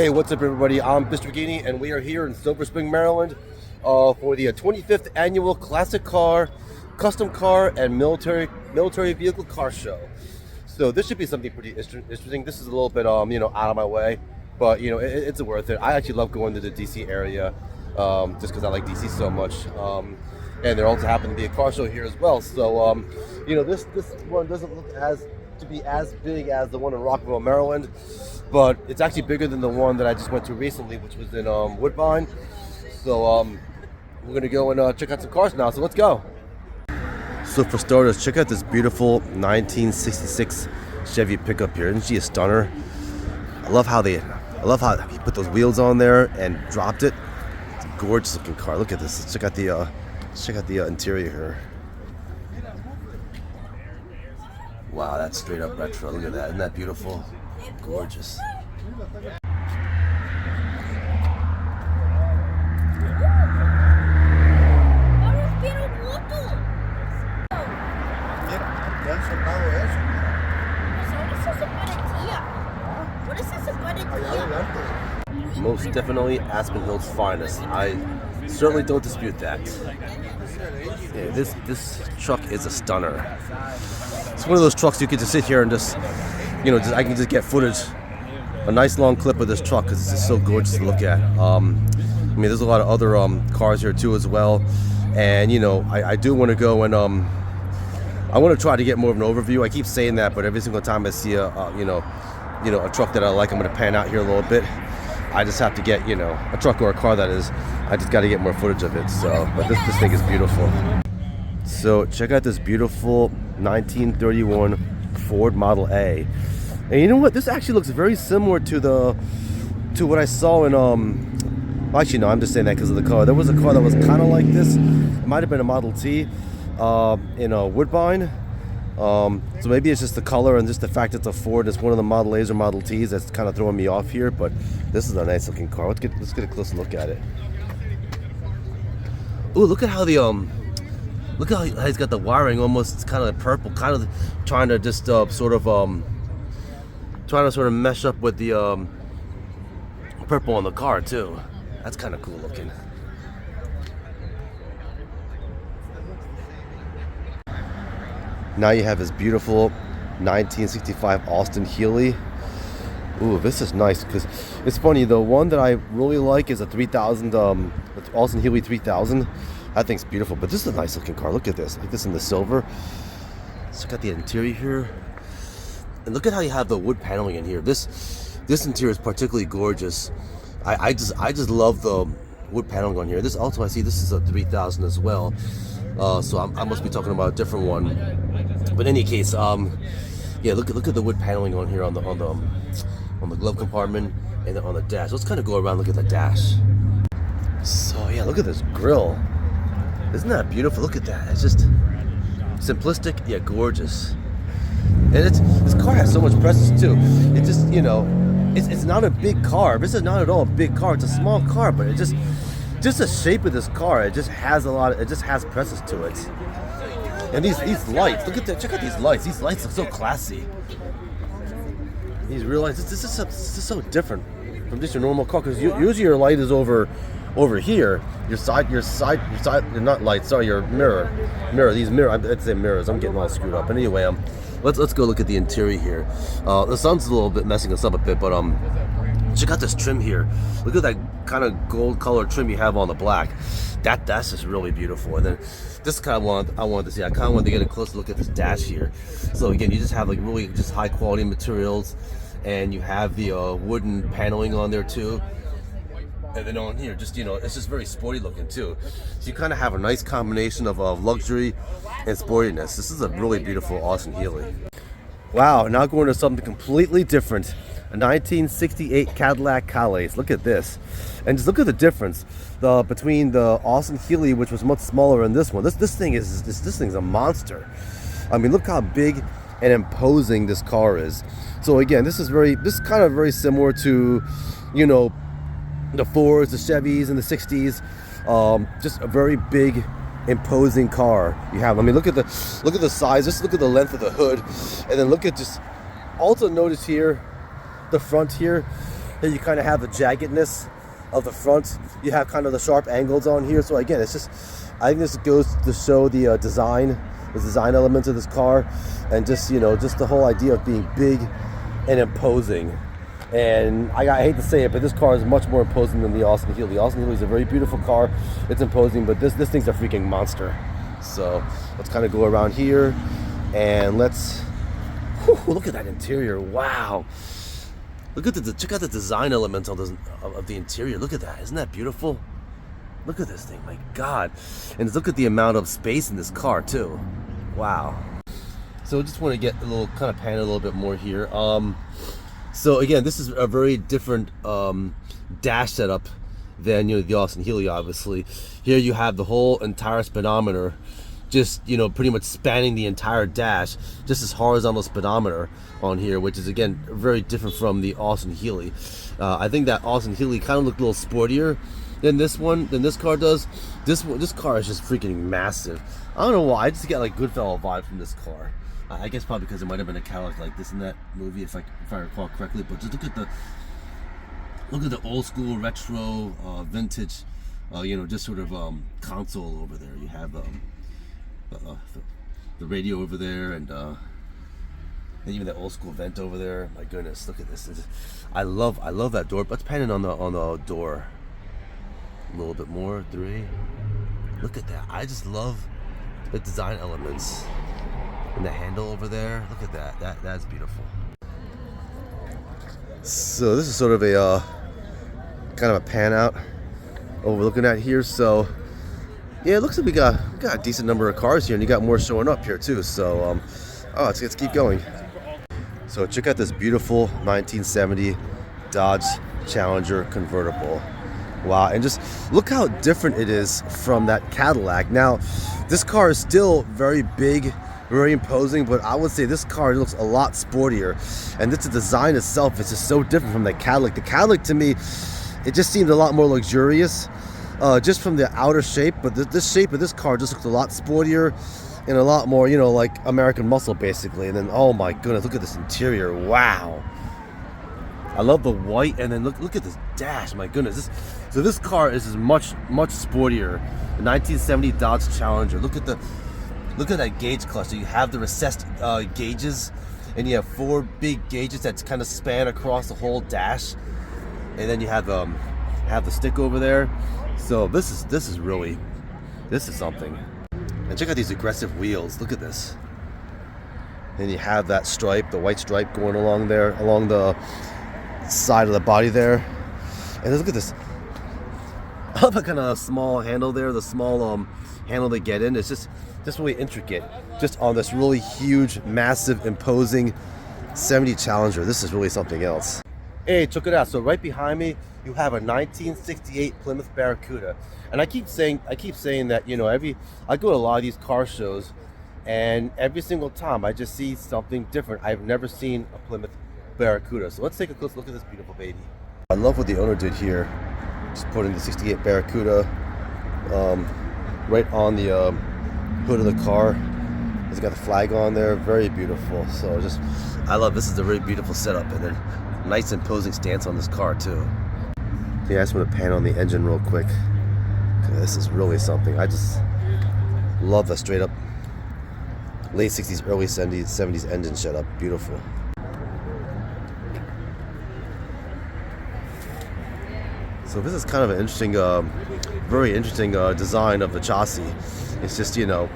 Hey, what's up, everybody? I'm Mr. Gini, and we are here in Silver Spring, Maryland, for the 25th annual Classic Car, Custom Car, and Military Vehicle Car Show. So this should be something pretty interesting. This is a little bit, out of my way, but it's worth it. I actually love going to the DC area, just because I like DC so much. And there also happens to be a car show here as well. So, this one doesn't look to be as big as the one in Rockville, Maryland, but it's actually bigger than the one that I just went to recently, which was in Woodbine. So we're gonna go and check out some cars now. So let's go. So for starters, check out this beautiful 1966 Chevy pickup here. Isn't she a stunner? I love how he put those wheels on there and dropped it. It's a gorgeous looking car. Look at this. Let's check out the interior here. Wow, that's straight up retro. Look at that. Isn't that beautiful? Gorgeous. Most definitely Aspen Hill's finest. I certainly don't dispute that. Yeah, this truck is a stunner. It's one of those trucks you can just sit here and I can just get footage, a nice long clip of this truck because it's just so gorgeous to look at. There's a lot of other cars here too as well, and I do want to go and I want to try to get more of an overview. I keep saying that, but every single time I see a truck that I like, I'm going to pan out here a little bit. I just have to get a truck or a car that is. I just got to get more footage of it. So, but this thing is beautiful. So check out this beautiful 1931 Ford Model A. And you know what? This actually looks very similar to what I saw in actually no, I'm just saying that because of the car. There was a car that was kind of like this. It might have been a Model T in Woodbine. So maybe it's just the color and just the fact it's a Ford. It's one of the Model A's or Model T's that's kind of throwing me off here. But this is a nice looking car. Let's get a closer look at it. Ooh, look at how look how he's got the wiring almost kind of purple, kind of trying to just sort of mesh up with the purple on the car too. That's kind of cool looking. Now you have this beautiful 1965 Austin Healey. Ooh, this is nice because it's funny. The one that I really like is a 3000 Austin Healey 3000. That thing's beautiful, but this is a nice looking car. Look at this. Look at this in the silver. Let's look at the interior here. And look at how you have the wood paneling in here. This interior is particularly gorgeous. I just love the wood paneling on here. This also, I see this is a 3000 as well. So I must be talking about a different one. But in any case, yeah, look at the wood paneling on here on the glove compartment and on the dash. Let's kind of go around and look at the dash. So yeah, look at this grille. Isn't that beautiful? Look at that. It's just simplistic yet gorgeous. And this car has so much presence too. It just, it's not a big car. This is not at all a big car. It's a small car, but it just the shape of this car, it just has presence to it. And these lights, check out these lights. These lights look so classy. These real lights, this is so different from just your normal car, because usually your light is over here. Your not lights, sorry, your mirror. I'd say mirrors. I'm getting all screwed up. But anyway, let's go look at the interior here. The sun's a little bit messing us up a bit, but check out this trim here. Look at that kind of gold color trim you have on the black. That's just really beautiful. And then this kind of I wanted to see. I kind of wanted to get a closer look at this dash here. So again, you just have like really just high quality materials, and you have the wooden paneling on there too. And then on here, just it's just very sporty looking too. So you kind of have a nice combination of luxury and sportiness. This is a really beautiful Austin Healey. Wow, now going to something completely different. A 1968 Cadillac Calais. Look at this, and just look at the difference between the Austin Healey, which was much smaller, and this one. This thing's a monster. I mean, look how big and imposing this car is. So again, this is kind of very similar to, the Fords, the Chevys in the 60s. Just a very big, imposing car you have. I mean, look at the size. Just look at the length of the hood, and then look at also notice here, the front here. Here you kind of have the jaggedness of the front. You have kind of the sharp angles on here. So again, it's just, I think this goes to show the design elements of this car, and just, you know, just the whole idea of being big and imposing. And I hate to say it, but this car is much more imposing than the Austin Healey. The Austin Healey is a very beautiful car. It's imposing, but this thing's a freaking monster. So let's kind of go around here, and let's, look at that interior. Wow. Look at check out the design elements of the interior. Look at that. Isn't that beautiful? Look at this thing. My God. And look at the amount of space in this car too. Wow. So I just want to get a little, kind of pan a little bit more here. So again, this is a very different dash setup than, you know, the Austin Healey, obviously. Here you have the whole entire speedometer, just, you know, pretty much spanning the entire dash, just this horizontal speedometer on here, which is again very different from the Austin Healey. I think that Austin Healey kind of looked a little sportier than this car does. This car is just freaking massive. I don't know why, I just get like Goodfellas vibe from this car. I guess probably because it might have been a Cadillac like this in that movie, if I recall correctly. But just look at the old school retro vintage, you know, just sort of console over there. You have the radio over there, and even that old school vent over there. My goodness, look at this. I love that door. Let's pan in on the door a little bit more. 3. Look at that. I just love the design elements. And the handle over there, look at that. That's beautiful. So this is sort of a kind of a pan out over we're looking at here. So yeah, it looks like we got a decent number of cars here, and you got more showing up here too. So let's keep going. So check out this beautiful 1970 Dodge Challenger convertible. Wow, and just look how different it is from that Cadillac. Now, this car is still very big, very imposing, but I would say this car looks a lot sportier, and the design itself is just so different from the Cadillac. The Cadillac, to me, it just seemed a lot more luxurious, just from the outer shape, but this shape of this car just looks a lot sportier and a lot more, you know, like American muscle, basically. And then, oh my goodness, look at this interior. Wow. I love the white, and then look at this dash. My goodness, this car is much sportier. The 1970 Dodge Challenger. Look at that gauge cluster. You have the recessed gauges, and you have 4 big gauges that kind of span across the whole dash, and then you have the stick over there. So this is something. And check out these aggressive wheels. Look at this. And you have that stripe, the white stripe going along there, along the side of the body there. And look at this. I love that kind of small handle there, the small handle they get in. It's just really intricate, just on this really huge, massive, imposing 70 Challenger. This is really something else. Hey, check it out. So right behind me, you have a 1968 Plymouth Barracuda. And I keep saying that, you know, I go to a lot of these car shows, and every single time I just see something different. I've never seen a Plymouth Barracuda. So let's take a close look at this beautiful baby. I love what the owner did here. Just putting the 68 Barracuda right on the hood of the car. It's got the flag on there, very beautiful. So I love this. Is a very beautiful setup, and then nice imposing stance on this car too. Yeah, I just want to pan on the engine real quick. This is really something. I just love the straight up late 60s, early 70s engine setup. Beautiful. So this is kind of an interesting, very interesting design of the chassis. It's just, you know,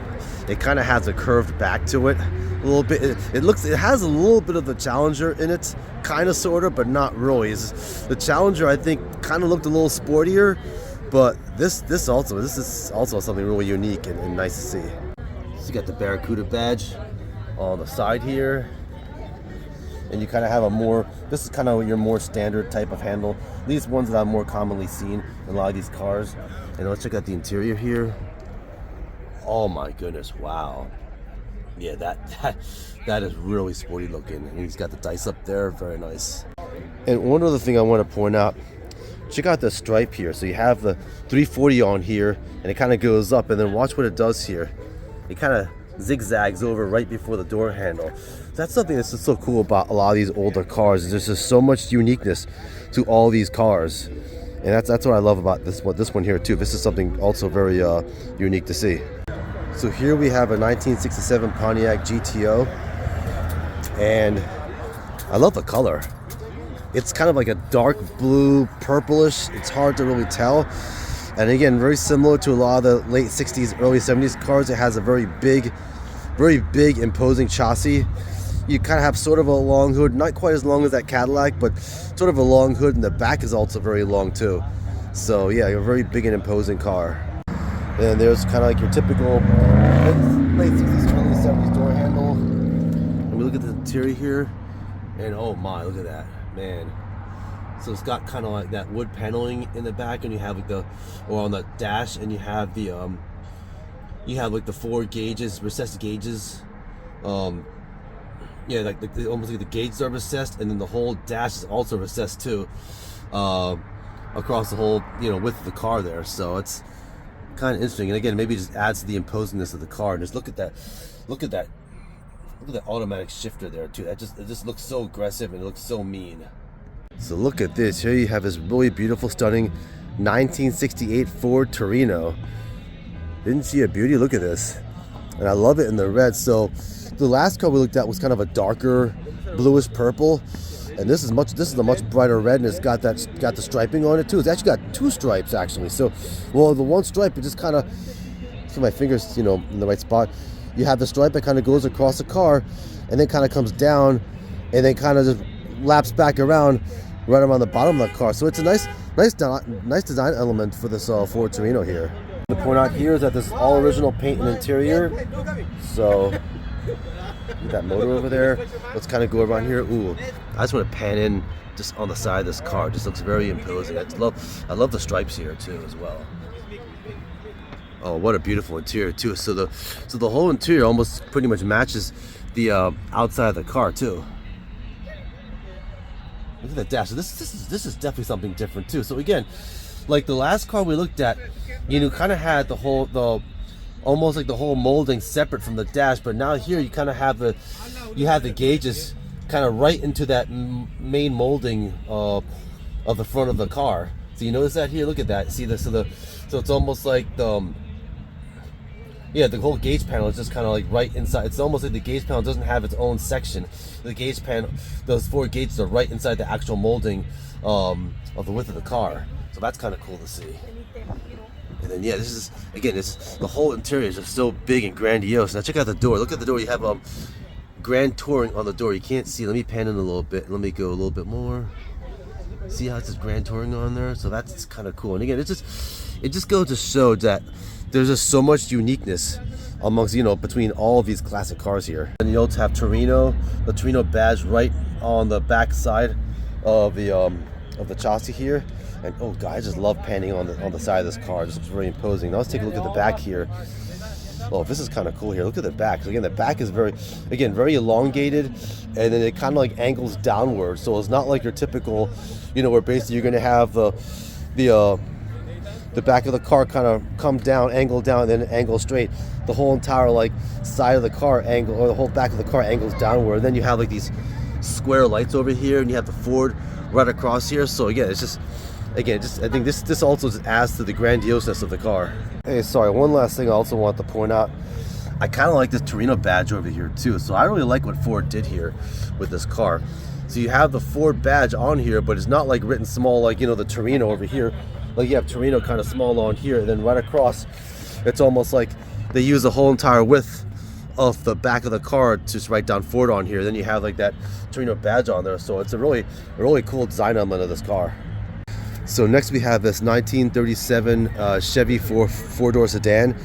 it kind of has a curved back to it a little bit. It has a little bit of the Challenger in it, kind of, sort of, but not really. The Challenger, I think, kind of looked a little sportier, but this is also something really unique and nice to see. So you got the Barracuda badge on the side here. And you kind of have this is kind of your more standard type of handle. These ones that I've more commonly seen in a lot of these cars. And let's check out the interior here. Oh my goodness, wow. Yeah, that is really sporty looking. And he's got the dice up there, very nice. And one other thing I want to point out, check out the stripe here. So you have the 340 on here, and it kind of goes up, and then watch what it does here. It kind of zigzags over right before the door handle. That's something that's just so cool about a lot of these older cars. There's just so much uniqueness to all these cars, and that's what I love about this one here too. This is something also very unique to see. So here we have a 1967 Pontiac GTO, and I love the color. It's kind of like a dark blue, purplish. It's hard to really tell. And again, very similar to a lot of the late 60s, early 70s cars. It has a very big, imposing chassis. You kind of have sort of a long hood, not quite as long as that Cadillac, but sort of a long hood, and the back is also very long too. So yeah, a very big and imposing car. And there's kind of like your typical late 60s, early 70s door handle. And we look at the interior here, and oh my, look at that, man. So it's got kind of like that wood paneling in the back, and you have like or on the dash, and you have the you have like the 4 gauges, recessed gauges. Yeah, like almost like the gauges are recessed, and then the whole dash is also recessed too, across the whole width of the car there. So it's kind of interesting, and again, maybe it just adds to the imposingness of the car. And just look at that automatic shifter there too. It just looks so aggressive, and it looks so mean. So look at this. Here you have this really beautiful, stunning 1968 Ford Torino. Didn't see a beauty? Look at this. And I love it in the red. So the last car we looked at was kind of a darker bluish purple, and this is a much brighter red, and it's got the striping on it too. It's actually got 2 stripes actually. So, well, the one stripe, it just kind of, so my fingers in the right spot. You have the stripe that kind of goes across the car, and then kind of comes down, and then kind of just laps back around right around the bottom of the car. So it's a nice design element for this Ford Torino here. The point out here is that this is all original paint and interior. So that motor over there. Let's kind of go around here. Ooh, I just want to pan in just on the side of this car. It just looks very imposing. I love the stripes here too as well. Oh, what a beautiful interior too. So the whole interior almost pretty much matches the outside of the car too. Look at the dash. So this is definitely something different too. So again, like the last car we looked at, kind of had almost like the whole molding separate from the dash, but now here you kind of have the gauges kind of right into that main molding of the front of the car. So you notice that here. Look at that. See this? So it's almost like the whole gauge panel is just kind of like right inside. It's almost like the gauge panel doesn't have its own section. The gauge panel, those 4 gauges are right inside the actual molding of the width of the car. So that's kind of cool to see. And then this is the whole interior is just so big and grandiose. Now check out the door. Look at the door. You have Grand Touring on the door. You can't see. Let me pan in a little bit. Let me go a little bit more. See how it says Grand Touring on there? So that's kind of cool. And again, it just goes to show that there's just so much uniqueness amongst between all of these classic cars here. And you also have the Torino badge right on the back side of the chassis here. And oh god, I just love panning on the side of this car. It just looks very imposing. Now let's take a look at the back here. Oh, this is kind of cool here. Look at the back. So again, the back is very elongated, and then it kind of like angles downward. So it's not like your typical, where basically you're going to have the back of the car kind of come down, angle down, and then angle straight. The whole entire side of the car angle, or the whole back of the car angles downward. And then you have like these square lights over here, and you have the Ford right across here. So again, I think this also just adds to the grandioseness of the car. Hey, sorry, one last thing I also want to point out. I kind of like this Torino badge over here too. So I really like what Ford did here with this car. So you have the Ford badge on here, but it's not like written small like the Torino over here. Like you have Torino kind of small on here, and then right across, it's almost like they use the whole entire width of the back of the car to just write down Ford on here. Then you have like that Torino badge on there. So it's a really cool design element of this car. So next we have this 1937 Chevy 4-door sedan,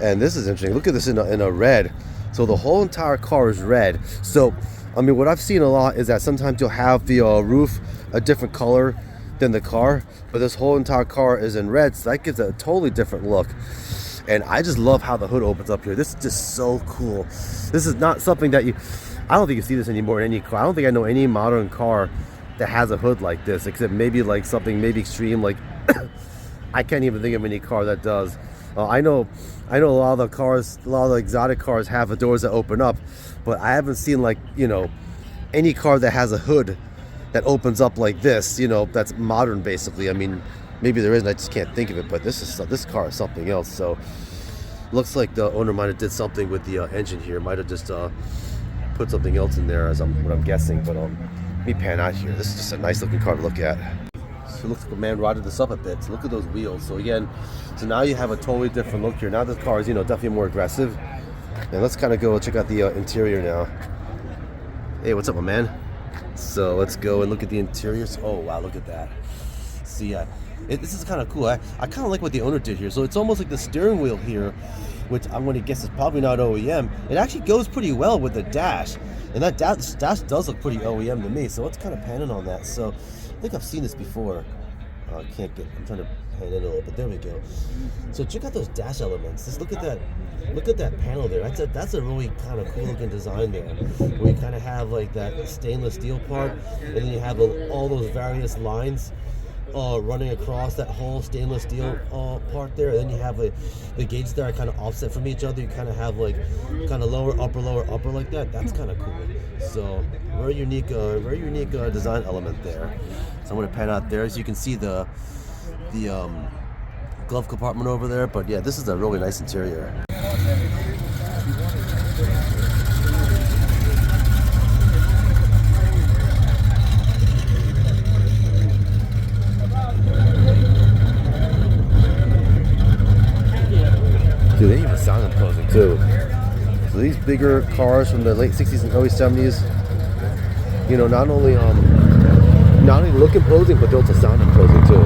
and this is interesting. Look at this in a red. So the whole entire car is red. So I mean, what I've seen a lot is that sometimes you'll have the roof a different color than the car, but this whole entire car is in red, so that gives it a totally different look. And I just love how the hood opens up here. This is just so cool. This is not something that I don't think you see this anymore in any car. I don't think I know any modern car that has a hood like this, except maybe like something maybe extreme, like I can't even think of any car that does. I know a lot of the cars, a lot of the exotic cars have the doors that open up, but I haven't seen like, you know, any car that has a hood that opens up like this, you know, that's modern basically. I mean, maybe there isn't, I just can't think of it, but this car is something else. So looks like the owner might have did something with the engine here, might have just put something else in there, what I'm guessing. But let me pan out here. This is just a nice looking car to look at. So it looks like a man rodded this up a bit. So look at those wheels. So again, so now you have a totally different look here. Now this car is, you know, definitely more aggressive. And let's kind of go check out the interior now. Hey, what's up, my man? So let's go and look at the interiors. Oh wow, look at that. See, this is kind of cool. I kind of like what the owner did here. So it's almost like the steering wheel here, which I'm going to guess is probably not OEM. It actually goes pretty well with the dash, and that dash does look pretty OEM to me. So let's kind of pan in on that. So I think I've seen this before. I'm trying to pan in a little bit. There we go. So check out those dash elements. Just look at that panel there. That's a really kind of cool looking design there, where you kind of have like that stainless steel part, and then you have all those various lines running across that whole stainless steel part there. And then you have the gates there are kind of offset from each other. You kind of have like kind of lower, upper like that. That's kind of cool. So very unique design element there. So I'm going to pan out there so you can see the glove compartment over there. But yeah, this is a really nice interior. Dude, they even sound imposing too. So these bigger cars from the late 60s and early 70s, you know, not only look imposing, but they also sound imposing too.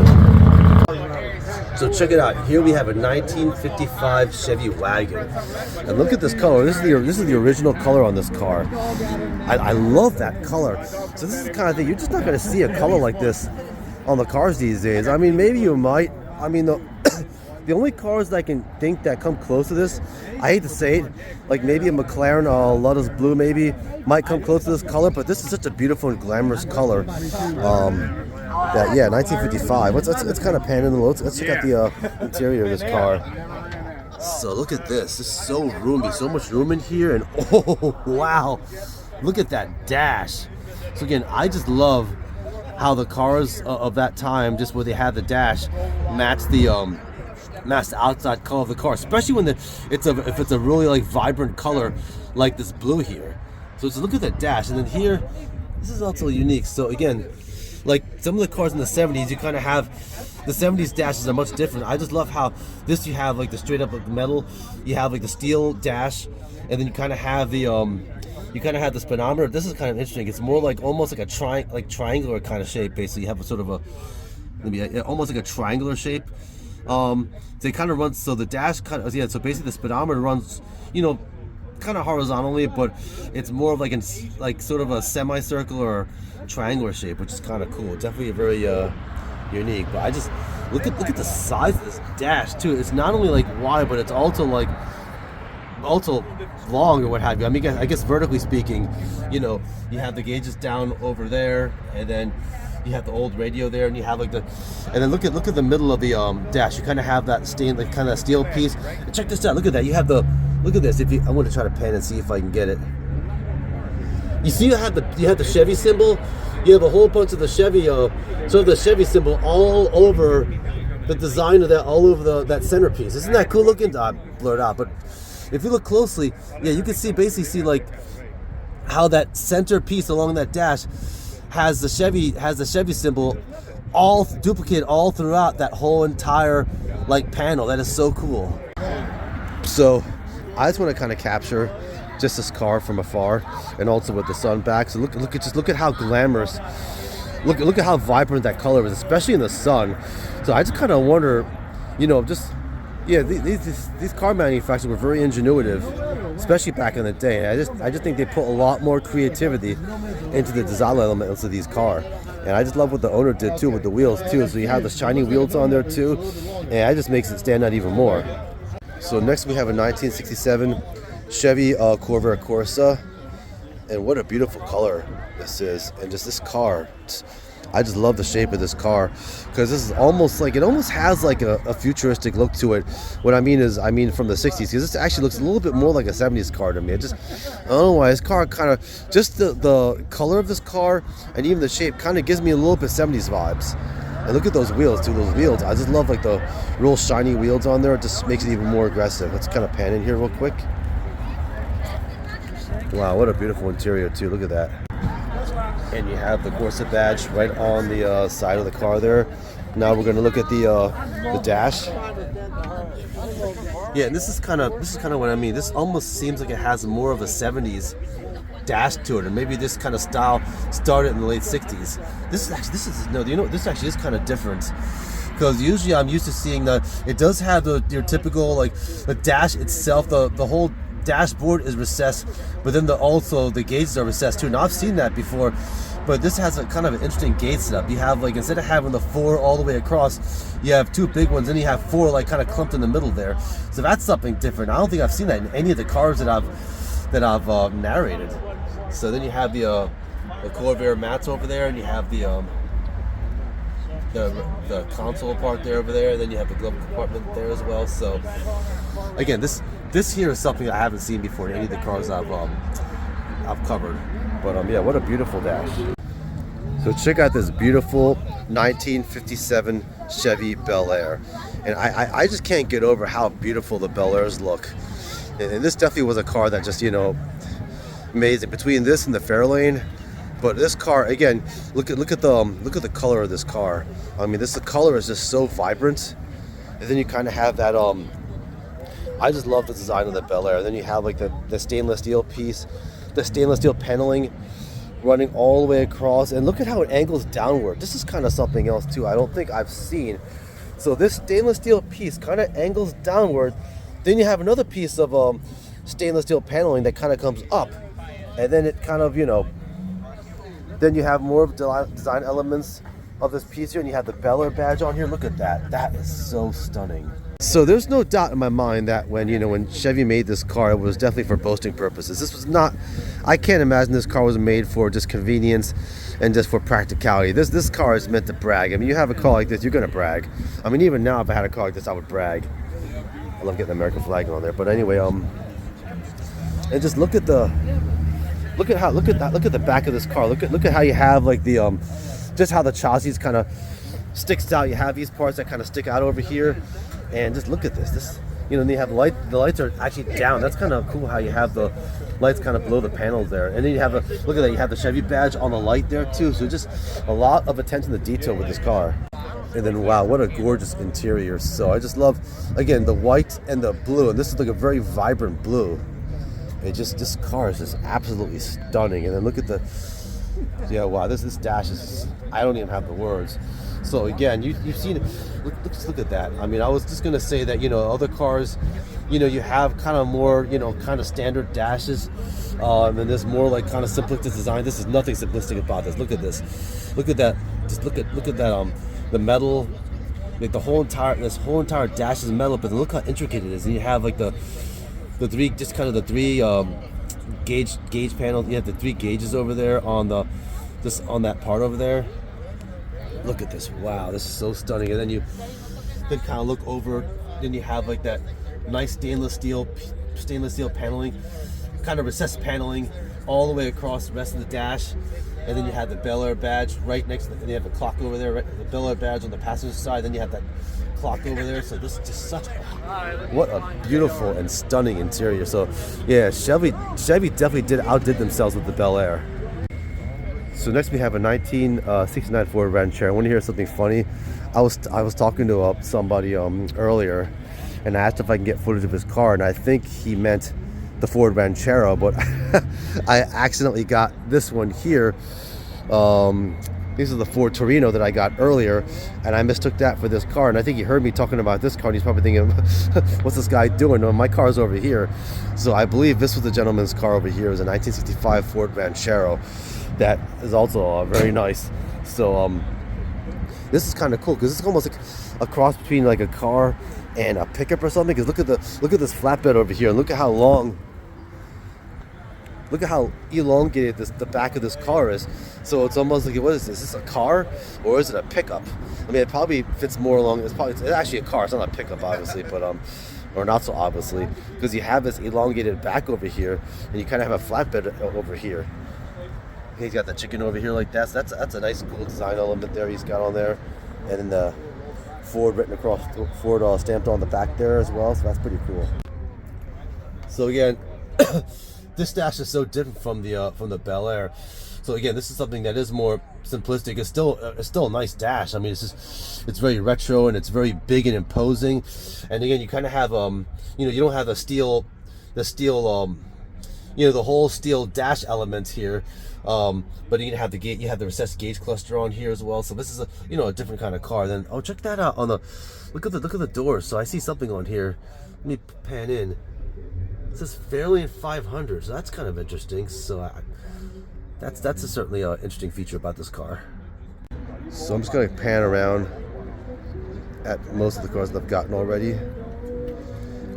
So check it out. Here we have a 1955 Chevy wagon, and look at this color. This is the original color on this car. I love that color. So this is the kind of thing you're just not going to see a color like this on the cars these days. I mean, maybe you might. I mean, the only cars that I can think that come close to this, I hate to say it, like maybe a McLaren Lotus Blue maybe might come close to this color, but this is such a beautiful and glamorous color. That, yeah, 1955. Let's kind of pan in the low. Let's check out the interior of this car. So look at this. This is so roomy. So much room in here, and oh wow, look at that dash. So again, I just love how the cars of that time, just where they had the dash, match the outside color of the car, especially when if it's a really like vibrant color like this blue here. So look at that dash, and then here, this is also unique. So again, like some of the cars in the 70s, you kind of have the 70s dashes are much different. I just love how this you have like the straight up metal, you have like the steel dash, and then you kind of have the the speedometer. This is kind of interesting. It's more like almost like a triangular kind of shape. Basically, you have a sort of almost like a triangular shape. They kind of run, so the dash kind of, so basically the speedometer runs, you know, kind of horizontally, but it's more of like sort of a semicircle or triangular shape, which is kind of cool. Definitely a very unique. But I just look at the size of this dash too. It's not only like wide, but it's also long or what have you. I mean, I guess vertically speaking, you know, you have the gauges down over there, and then you have the old radio there, and you have and then look at the middle of the dash. You kind of have that kind of steel piece. And check this out. Look at that. You have look at this. I want to try to pan and see if I can get it. You see, you have the Chevy symbol. You have a whole bunch of the Chevy, the Chevy symbol all over the design of that, all over that centerpiece. Isn't that cool looking? Blurred out, but if you look closely, yeah, you can basically see like how that center piece along that dash has the Chevy symbol all duplicated all throughout that whole entire like panel. That is so cool. So I just want to kind of capture just this car from afar, and also with the sun back. So look at how glamorous. Look at how vibrant that color is, especially in the sun. So I just kind of wonder, you know, these car manufacturers were very ingenuitive, especially back in the day. I just think they put a lot more creativity into the design elements of these cars. And I just love what the owner did too with the wheels too. So you have the shiny wheels on there too, and it just makes it stand out even more. So next we have a 1967 Chevy Corvair Corsa, and what a beautiful color this is. And just this car, I just love the shape of this car because this is almost like, it almost has like a futuristic look to it. What I mean is, I mean from the 60s, because this actually looks a little bit more like a 70s car to me. I don't know why this car kind of, just the color of this car and even the shape kind of gives me a little bit 70s vibes. And look at those wheels too, those wheels. I just love like the real shiny wheels on there. It just makes it even more aggressive. Let's kind of pan in here real quick. Wow, what a beautiful interior too, look at that. And you have the Corsa badge right on the side of the car there. Now we're gonna look at the dash. Yeah, and this is kind of what I mean. This almost seems like it has more of a 70s dash to it, and maybe this kind of style started in the late 60s. This actually is kind of different, because usually I'm used to seeing that it does have your typical, like, the dash itself, the whole dashboard is recessed, but then also the gauges are recessed too. Now I've seen that before, but this has a kind of an interesting gauge setup. You have, like, instead of having the 4 all the way across, you have 2 big ones, and you have 4 like kind of clumped in the middle there. So that's something different. I don't think I've seen that in any of the cars that I've narrated. So then you have the Corvair mats over there, and you have the console part there over there, and then you have the glove compartment there as well. So again, this here is something I haven't seen before in any of the cars I've covered. But yeah, what a beautiful dash. So check out this beautiful 1957 Chevy Bel Air, and I just can't get over how beautiful the Bel Airs look. And this definitely was a car that just, amazing between this and the Fairlane. But this car, again, look at the color of this car. I mean, the color is just so vibrant. And then you kind of have that I just love the design of the Bel Air. Then you have like the stainless steel piece, the stainless steel paneling running all the way across, and look at how it angles downward. This is kind of something else too, I don't think I've seen. So this stainless steel piece kind of angles downward. Then you have another piece of stainless steel paneling that kind of comes up, and then it kind of, then you have more of design elements of this piece here, and you have the Bel Air badge on here. Look at that. That is so stunning. So there's no doubt in my mind that when Chevy made this car, it was definitely for boasting purposes. This was not, I can't imagine this car was made for just convenience and just for practicality. This car is meant to brag. I mean, you have a car like this, you're gonna brag. I mean, even now, if I had a car like this, I would brag. I love getting the American flag on there. But anyway, and just look at the back of this car. Look at how you have like the just how the chassis kind of sticks out. You have these parts that kind of stick out over here, and just look at this. And you have the lights are actually down. That's kind of cool how you have the lights kind of below the panels there. And then you have look at that, you have the Chevy badge on the light there too. So just a lot of attention to detail with this car. And then wow, what a gorgeous interior. So I just love, again, the white and the blue, and this is like a very vibrant blue. This car is just absolutely stunning. And then look at wow, this dash is, I don't even have the words. So again, you've seen it. Look at that. I mean, I was just gonna say that other cars, you have kind of more kind of standard dashes, and there's more like kind of simplistic design. This is nothing simplistic about this. Look at this. Look at that. Just look at that. The metal, like this whole entire dash is metal, but look how intricate it is. And you have like the three gauge panel. You have the 3 gauges over there on that part over there. Look at this. Wow, this is so stunning. And then you kind of look over, then you have like that nice stainless steel paneling, kind of recessed paneling all the way across the rest of the dash. And then you have the Bel Air badge right next to it, and you have the clock over there, right, the Bel Air badge on the passenger side, then you have that clock over there. So this is just what a beautiful and stunning interior. So yeah, Chevy definitely outdid themselves with the Bel Air. So next we have a 1969 Ford Ranchero. I want to hear something funny. I was talking to somebody earlier, and I asked if I can get footage of his car, and I think he meant the Ford Ranchero, but I accidentally got this one here. This is the Ford Torino that I got earlier, and I mistook that for this car, and I think he heard me talking about this car, and he's probably thinking, what's this guy doing? No, my car's over here. So I believe this was the gentleman's car over here. It was a 1965 Ford Ranchero that is also very nice. So this is kind of cool, because it's almost like a cross between like a car and a pickup or something. Because look at this flatbed over here, and look at how long look at how elongated the back of this car is. So it's almost like, what is this? Is this a car or is it a pickup? I mean, it probably fits more along. It's actually a car. It's not a pickup, obviously, but or not so obviously, because you have this elongated back over here, and you kind of have a flatbed over here. He's got the chicken over here like that. So that's a nice, cool design element there he's got on there, and then the Ford written across, Ford stamped on the back there as well. So that's pretty cool. So again, this dash is so different from the Bel Air. So again, this is something that is more simplistic. It's still a nice dash. I mean, it's very retro and it's very big and imposing. And again, you kind of have you don't have the steel the whole steel dash element here. But you have you have the recessed gauge cluster on here as well. So this is a different kind of car. Then check that out on the look at the doors. So I see something on here. Let me pan in. It says Fairlane 500. So that's kind of interesting. So that's certainly an interesting feature about this car. So I'm just going to pan around at most of the cars that I've gotten already.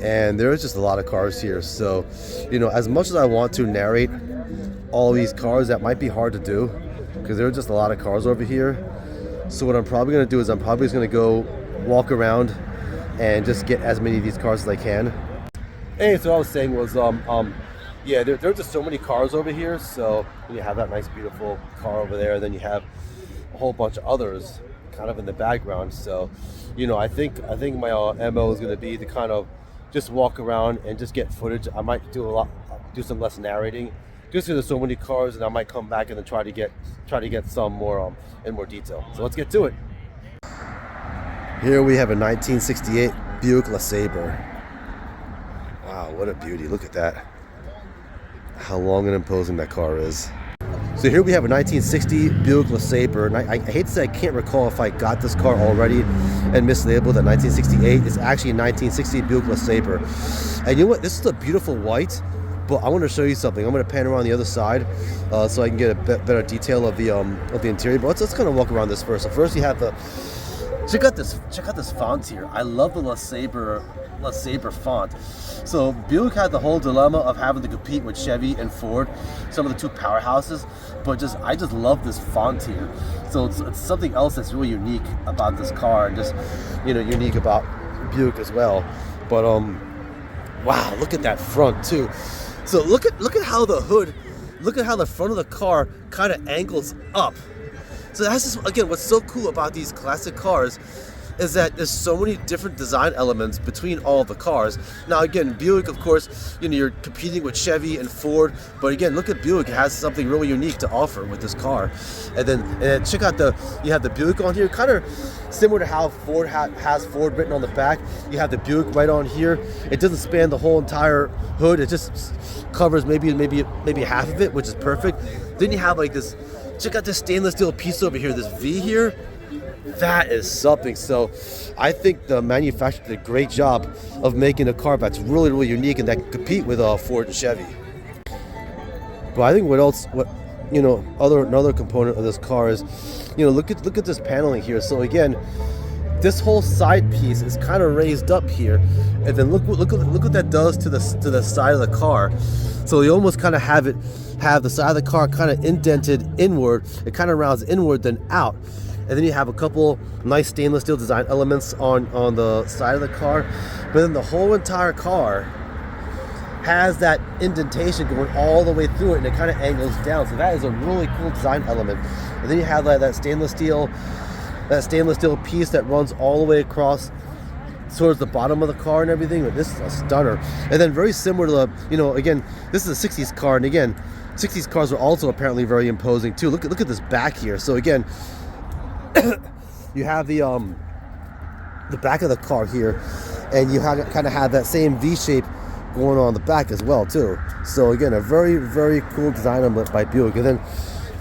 And there is just a lot of cars here. So, as much as I want to narrate all these cars, that might be hard to do because there are just a lot of cars over here. So what I'm probably going to do is I'm probably just going to go walk around and just get as many of these cars as I can. And so what I was saying was, yeah, there are just so many cars over here. So you have that nice, beautiful car over there. Then you have a whole bunch of others kind of in the background. So, I think my MO is going to be to kind of just walk around and just get footage. I might do some less narrating, just because there's so many cars, and I might come back and then try to get some more in more detail. So let's get to it. Here we have a 1968 Buick LeSabre. Wow, what a beauty! Look at that. How long and imposing that car is. So here we have a 1960 Buick LeSabre, and I hate to say I can't recall if I got this car already and mislabeled at 1968. It's actually a 1960 Buick LeSabre. And you know what? This is a beautiful white, but I want to show you something. I'm going to pan around the other side so I can get a better detail of the interior. But let's kind of walk around this first. So first you have check out this font here. I love the LeSabre font. So Buick had the whole dilemma of having to compete with Chevy and Ford, some of the two powerhouses, but I just love this font here. So it's something else that's really unique about this car, and just unique about Buick as well. But wow, look at that front too. So look at how the hood, look at how the front of the car kind of angles up. So that's just, again, what's so cool about these classic cars is that there's so many different design elements between all the cars. Now again, Buick, of course, you're competing with Chevy and Ford, but again, look at Buick. It has something really unique to offer with this car. And then check out you have the Buick on here, kind of similar to how Ford has Ford written on the back. You have the Buick right on here. It doesn't span the whole entire hood. It just covers maybe half of it, which is perfect. Then you have like this, check out this stainless steel piece over here, this V here. That is something. So I think the manufacturer did a great job of making a car that's really, really unique and that can compete with Ford and Chevy. But I think another component of this car is, look at this paneling here. So again, this whole side piece is kind of raised up here, and then look what that does to the side of the car. So you almost kind of have the side of the car kind of indented inward. It kind of rounds inward then out. And then you have a couple nice stainless steel design elements on the side of the car. But then the whole entire car has that indentation going all the way through it, and it kind of angles down. So that is a really cool design element. And then you have that stainless steel piece that runs all the way across towards the bottom of the car and everything. But this is a stunner. And then very similar to again, this is a 60s car, and again, 60s cars are also apparently very imposing too. Look at this back here. So again, you have the back of the car here, and you kind of have that same V shape going on the back as well too. So again, a very, very cool design element by Buick. And then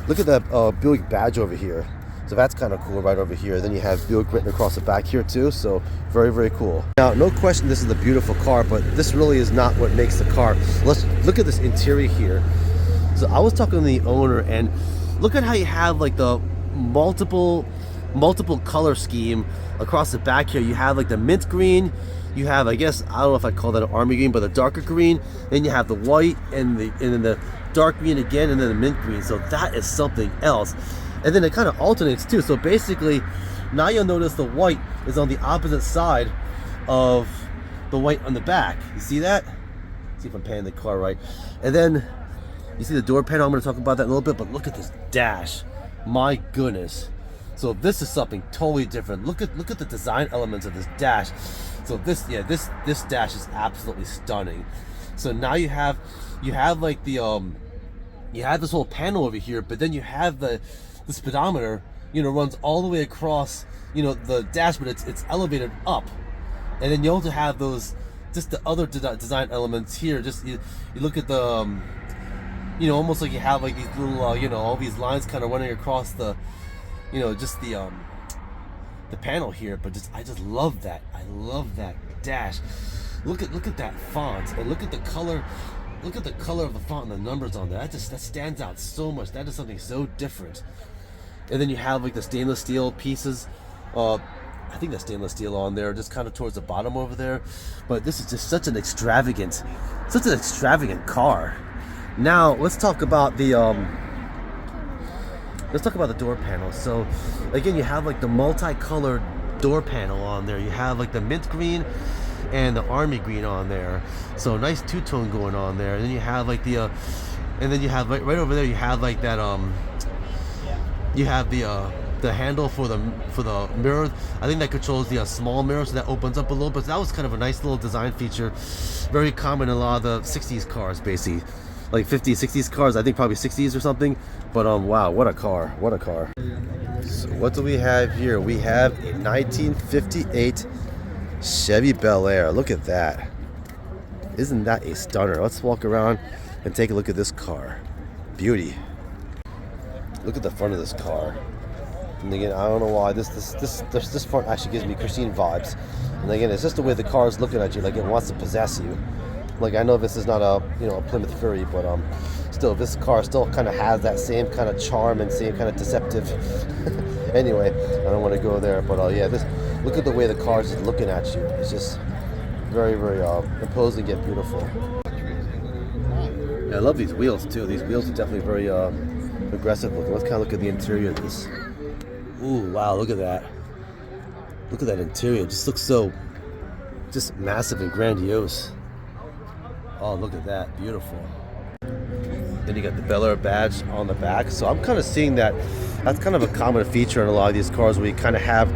look at that Buick badge over here. So that's kind of cool right over here. Then you have Buick written across the back here too. So very, very cool. Now, no question this is a beautiful car, but this really is not what makes the car. Let's look at this interior here. So I was talking to the owner, and look at how you have like the multiple color scheme across the back here. You have like the mint green, you have, I guess, I don't know if I call that an army green, but a darker green. Then you have the white and then the dark green again, and then the mint green. So that is something else. And then it kind of alternates too. So basically, now you'll notice the white is on the opposite side of the white on the back. You see that? See if I'm panning the car right. And then you see the door panel. I'm going to talk about that in a little bit, but look at this dash. My goodness. So this is something totally different. Look at the design elements of this dash. So this dash is absolutely stunning. So now you have like the you have this whole panel over here, but then you have the speedometer, runs all the way across, the dash, but it's elevated up. And then you also have those, just the other design elements here. Just you look at the almost like you have like these little all these lines kind of running across the just the panel here. But I just love that. I love that dash. Look at that font, and look at the color. Look at the color of the font and the numbers on that. That stands out so much. That is something so different. And then you have like the stainless steel pieces. I think that's stainless steel on there, just kind of towards the bottom over there. But this is just such an extravagant car. Now let's talk about the door panel. So again, you have like the multicolored door panel on there. You have like the mint green and the army green on there. So nice two-tone going on there. And then you have like the and then you have right over there, you have like that you have the handle for the mirror. I think that controls the small mirror, so that opens up a little bit. So that was kind of a nice little design feature, very common in a lot of the 60s cars, basically, like 50s, 60s cars. I think probably 60s or something. But wow, what a car! What a car! So what do we have here? We have a 1958 Chevy Bel Air. Look at that! Isn't that a stunner? Let's walk around and take a look at this car. Beauty. Look at the front of this car. And again, I don't know why this part actually gives me Christine vibes. And again, it's just the way the car is looking at you, like it wants to possess you. Like, I know this is not a a Plymouth Fury, but still, this car still kind of has that same kind of charm and same kind of deceptive. Anyway, I don't want to go there, but yeah, look at the way the car is just looking at you. It's just very, very imposing yet beautiful. Yeah, I love these wheels too. These wheels are definitely very aggressive looking. Let's kind of look at the interior of this. Ooh, wow, look at that. Look at that interior. It just looks so just massive and grandiose. Oh, look at that. Beautiful. Then you got the Bel Air badge on the back. So I'm kind of seeing that's kind of a common feature in a lot of these cars, where you kind of have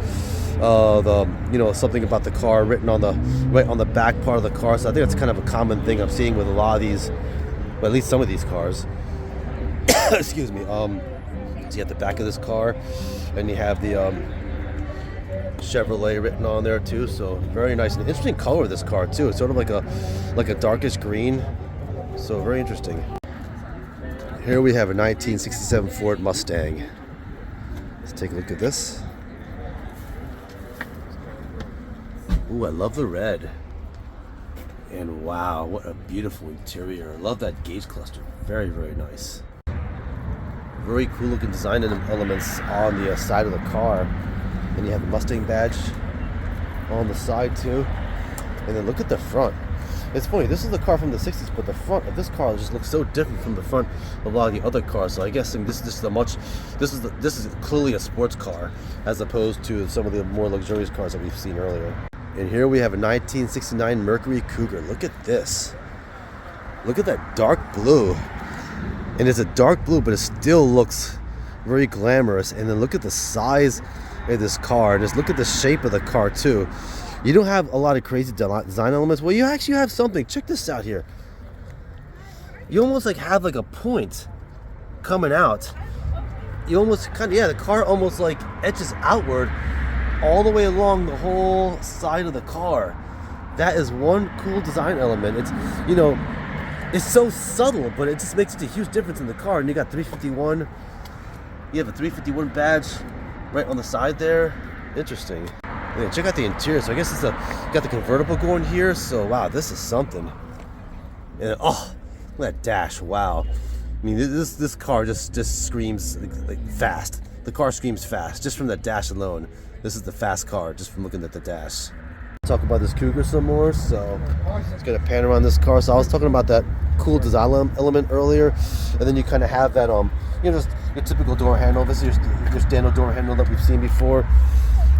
something about the car written on the back part of the car. So I think that's kind of a common thing I'm seeing with a lot of these, well, at least some of these cars. Excuse me. So you have the back of this car, and you have the Chevrolet written on there too. So very nice and interesting color of this car too. It's sort of like a darkish green. So very interesting. Here we have a 1967 Ford Mustang. Let's take a look at this. Ooh, I love the red. And wow, what a beautiful interior. I love that gauge cluster. Very, very nice. Very cool looking design elements on the side of the car. Then you have the Mustang badge on the side too. And then look at the front. It's funny, this is the car from the 60s, but the front of this car just looks so different from the front of a lot of the other cars. So I guess this is clearly a sports car, as opposed to some of the more luxurious cars that we've seen earlier. And here we have a 1969 Mercury Cougar. Look at this. Look at that dark blue. And it's a dark blue, but it still looks very glamorous. And then look at the size of this car. Just look at the shape of the car too. You don't have a lot of crazy design elements. Well, you actually have something. Check this out here. You almost like have like a point coming out. You almost the car almost like edges outward all the way along the whole side of the car. That is one cool design element. It's, it's so subtle, but it just makes such a huge difference in the car. And you got 351. You have a 351 badge right on the side there. Interesting. Yeah, check out the interior. So I guess it's got the convertible going here. So wow, this is something. And oh, look at that dash. Wow. I mean, this car just screams like fast. The car screams fast just from the dash alone. This is the fast car just from looking at the dash. Talk about this Cougar some more, so let's get a pan around this car. So I was talking about that cool design element earlier, and then you kind of have that just your typical door handle. This is your standard door handle that we've seen before,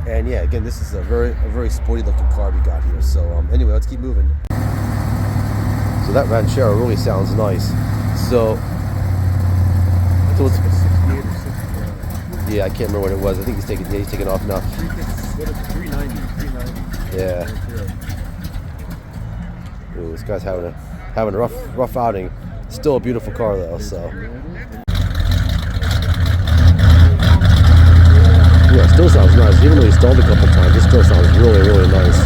and yeah, again, this is a very sporty looking car we got here. So anyway, let's keep moving. So that Ranchero really sounds nice. So it's yeah, I can't remember what it was. I think he's taking off now. 390. Yeah. Ooh, this guy's having a rough outing. Still a beautiful car though, so. Yeah, it still sounds nice. Even though he stalled a couple times, it still sounds really nice.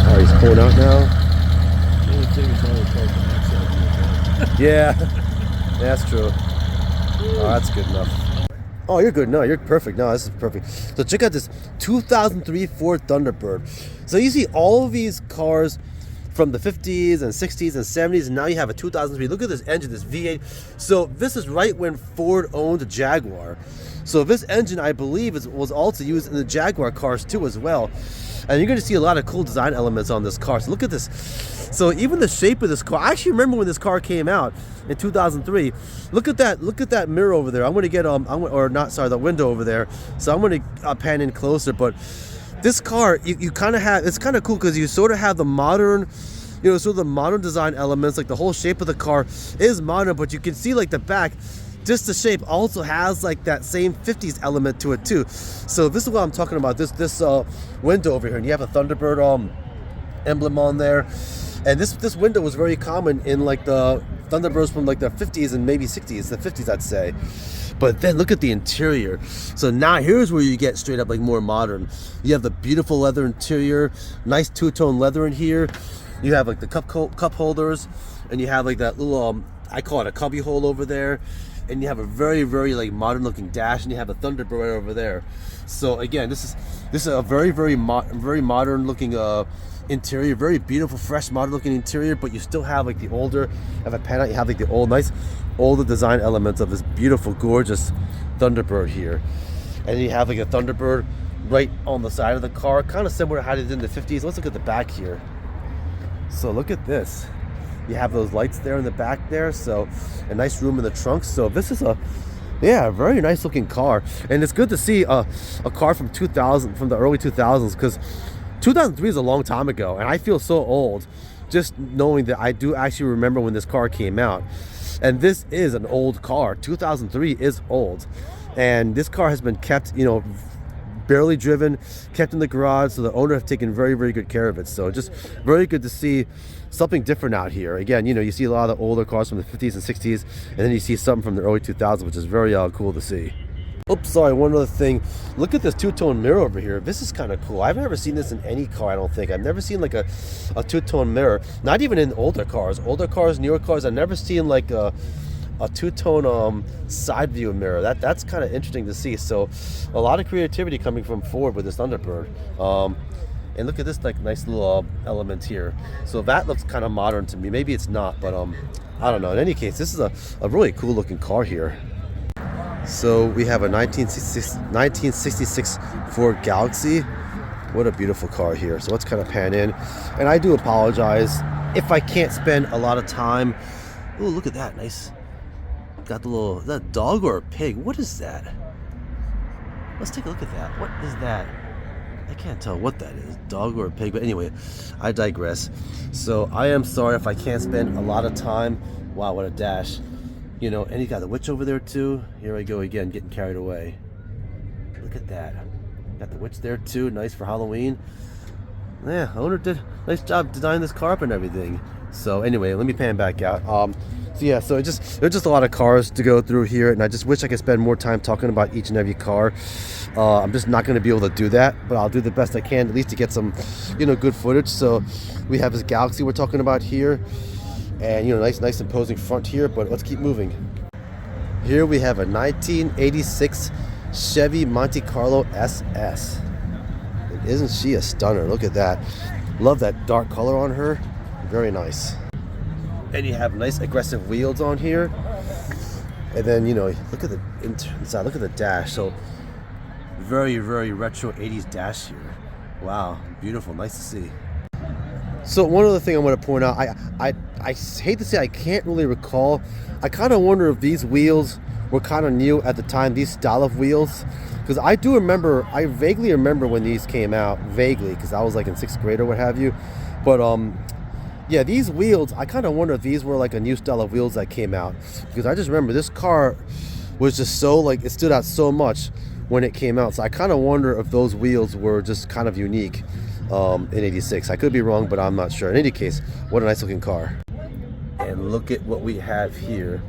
Oh, he's pulling out now. Yeah, that's true. Oh, that's good enough. Oh, you're good. No, you're perfect. No, this is perfect. So check out this 2003 Ford Thunderbird. So you see all of these cars from the 50s and 60s and 70s, and now you have a 2003. Look at this engine, this V8. So this is right when Ford owned the Jaguar. So this engine, I believe, was also used in the Jaguar cars too as well. And you're going to see a lot of cool design elements on this car. So look at this. So even the shape of this car, I actually remember when this car came out in 2003. Look at that mirror over there. I'm going to get the window over there. So I'm going to pan in closer. But this car, you kind of have, it's kind of cool because you sort of have the modern, sort of the modern design elements. Like the whole shape of the car is modern, but you can see like the back. Just the shape also has like that same 50s element to it too. So this is what I'm talking about. This window over here, and you have a Thunderbird emblem on there. And this window was very common in like the Thunderbirds from like the 50s and maybe 60s, the 50s I'd say. But then look at the interior. So now here's where you get straight up like more modern. You have the beautiful leather interior, nice two-tone leather in here. You have like the cup holders, and you have like that little I call it a cubby hole over there. And you have a very like modern looking dash, and you have a Thunderbird right over there. So again, this is a very modern looking interior, very beautiful, fresh, modern looking interior. But you still have like the older, have a pan out, you have like the older design elements of this beautiful, gorgeous Thunderbird here. And you have like a Thunderbird right on the side of the car, kind of similar to how they did in the 50s. Let's look at the back here. So look at this. You have those lights there in the back there, so a nice room in the trunk. So this is a very nice looking car, and it's good to see a car from 2000, from the early 2000s, because 2003 is a long time ago, and I feel so old just knowing that I do actually remember when this car came out. And this is an old car. 2003 is old, and this car has been kept, barely driven, kept in the garage, so the owner have taken very good care of it. So just very good to see something different out here. Again, you see a lot of the older cars from the 50s and 60s, and then you see something from the early 2000s, which is very cool to see. Oops, sorry, one other thing. Look at this two-tone mirror over here. This is kind of cool. I've never seen this in any car, I don't think. I've never seen like a two-tone mirror, not even in older cars, newer cars. I've never seen like a two-tone side view mirror. That's kind of interesting to see. So a lot of creativity coming from Ford with this Thunderbird. And look at this like nice little element here. So that looks kind of modern to me. Maybe it's not, but I don't know. In any case, this is a really cool looking car here. So we have a 1966 Ford Galaxy. What a beautiful car here. So let's kind of pan in. And I do apologize if I can't spend a lot of time. Oh, look at that. Nice. Got the little, is that a dog or a pig? What is that? Let's take a look at that. What is that? I can't tell what that is, dog or a pig, but anyway, I digress. So I am sorry if I can't spend a lot of time. Wow, what a dash. And you got the witch over there too. Here I go again, getting carried away. Look at that. Got the witch there too, nice for Halloween. Yeah, owner did a nice job designing this car up and everything. So anyway, let me pan back out. So there's just a lot of cars to go through here, and I just wish I could spend more time talking about each and every car. I'm just not going to be able to do that, but I'll do the best I can, at least to get some, good footage. So we have this Galaxy we're talking about here, and nice imposing front here. But let's keep moving. Here we have a 1986 Chevy Monte Carlo SS. And isn't she a stunner? Look at that. Love that dark color on her. Very nice. And you have nice aggressive wheels on here. And then, look at the inside, look at the dash. So very retro 80s dash here. Wow, beautiful, nice to see. So one other thing I want to point out, I hate to say I can't really recall. I kind of wonder if these wheels were kind of new at the time, these style of wheels, because I do remember, I vaguely remember when these came out, vaguely, because I was like in 6th grade or what have you. But yeah, these wheels, I kind of wonder if these were like a new style of wheels that came out, because I just remember this car was just so like, it stood out so much when it came out. So I kind of wonder if those wheels were just kind of unique in 86. I could be wrong, but I'm not sure. In any case, what a nice looking car. And look at what we have here.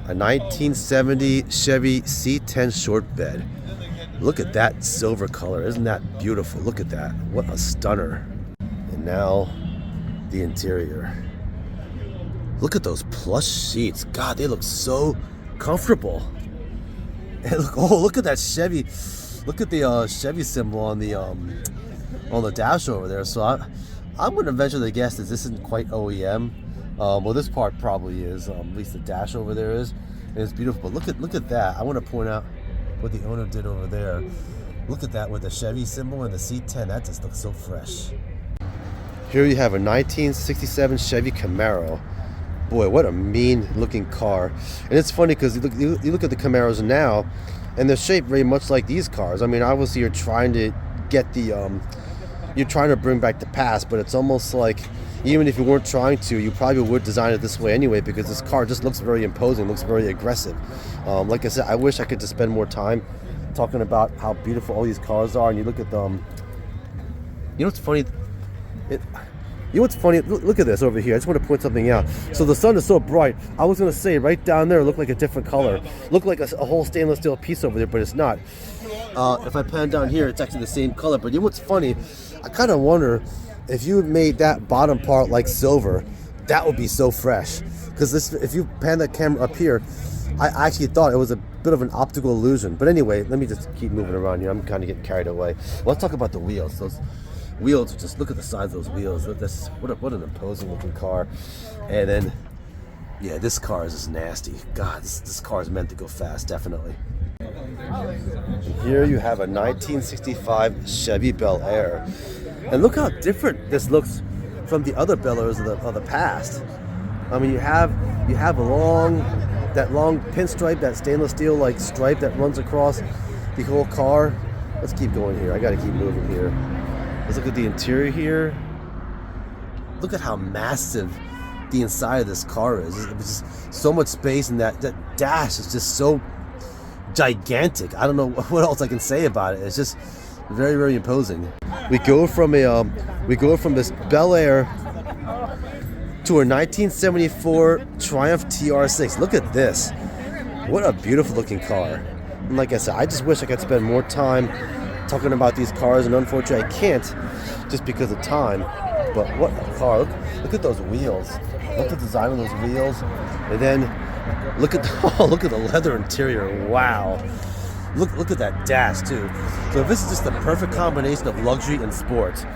A 1970 Chevy C10 short bed. Look at that silver color. Isn't that beautiful? Look at that. What a stunner. And now the interior. Look at those plush seats. God, they look so comfortable. And look at that Chevy. Look at the Chevy symbol on the dash over there. So I'm going to venture to guess that this isn't quite OEM. Well, this part probably is. At least the dash over there is, and it's beautiful. But look at that. I want to point out what the owner did over there. Look at that with the Chevy symbol and the C10. That just looks so fresh. Here you have a 1967 Chevy Camaro. Boy, what a mean looking car. And it's funny because you look at the Camaros now, and they're shaped very much like these cars. I mean, obviously you're trying to get the you're trying to bring back the past, but it's almost like even if you weren't trying to, you probably would design it this way anyway, because this car just looks very imposing, looks very aggressive. Like I said, I wish I could just spend more time talking about how beautiful all these cars are. And you look at them. You know what's funny? You know what's funny? Look at this over here. I just want to point something out. So the sun is so bright. I was going to say right down there, it looked like a different color. Looked like a whole stainless steel piece over there, but it's not. If I pan down here, it's actually the same color. But you know what's funny? I kind of wonder if you made that bottom part like silver, that would be so fresh. Because if you pan that camera up here, I actually thought it was a bit of an optical illusion. But anyway, let me just keep moving around here. I'm kind of getting carried away. Well, let's talk about the wheels. Those wheels, just look at the size of those wheels. What an imposing looking car. And then, yeah, this car is just nasty. God, this car is meant to go fast, definitely. And here you have a 1965 Chevy Bel Air. And look how different this looks from the other Bel Airs of the past. I mean, you have that long pinstripe, that stainless steel like stripe that runs across the whole car. Let's keep going here. I got to keep moving here. Let's look at the interior here. Look at how massive the inside of this car is. It's just so much space, and that dash is just so gigantic. I don't know what else I can say about it. It's just very, very imposing. We go from this Bel Air to a 1974 Triumph TR6. Look at this. What a beautiful looking car. And like I said, I just wish I could spend more time talking about these cars, and unfortunately I can't just because of time. But what a car. Look at those wheels. Look at the design of those wheels. And then look at the leather interior. Wow. Look at that dash too. So this is just the perfect combination of luxury and sport.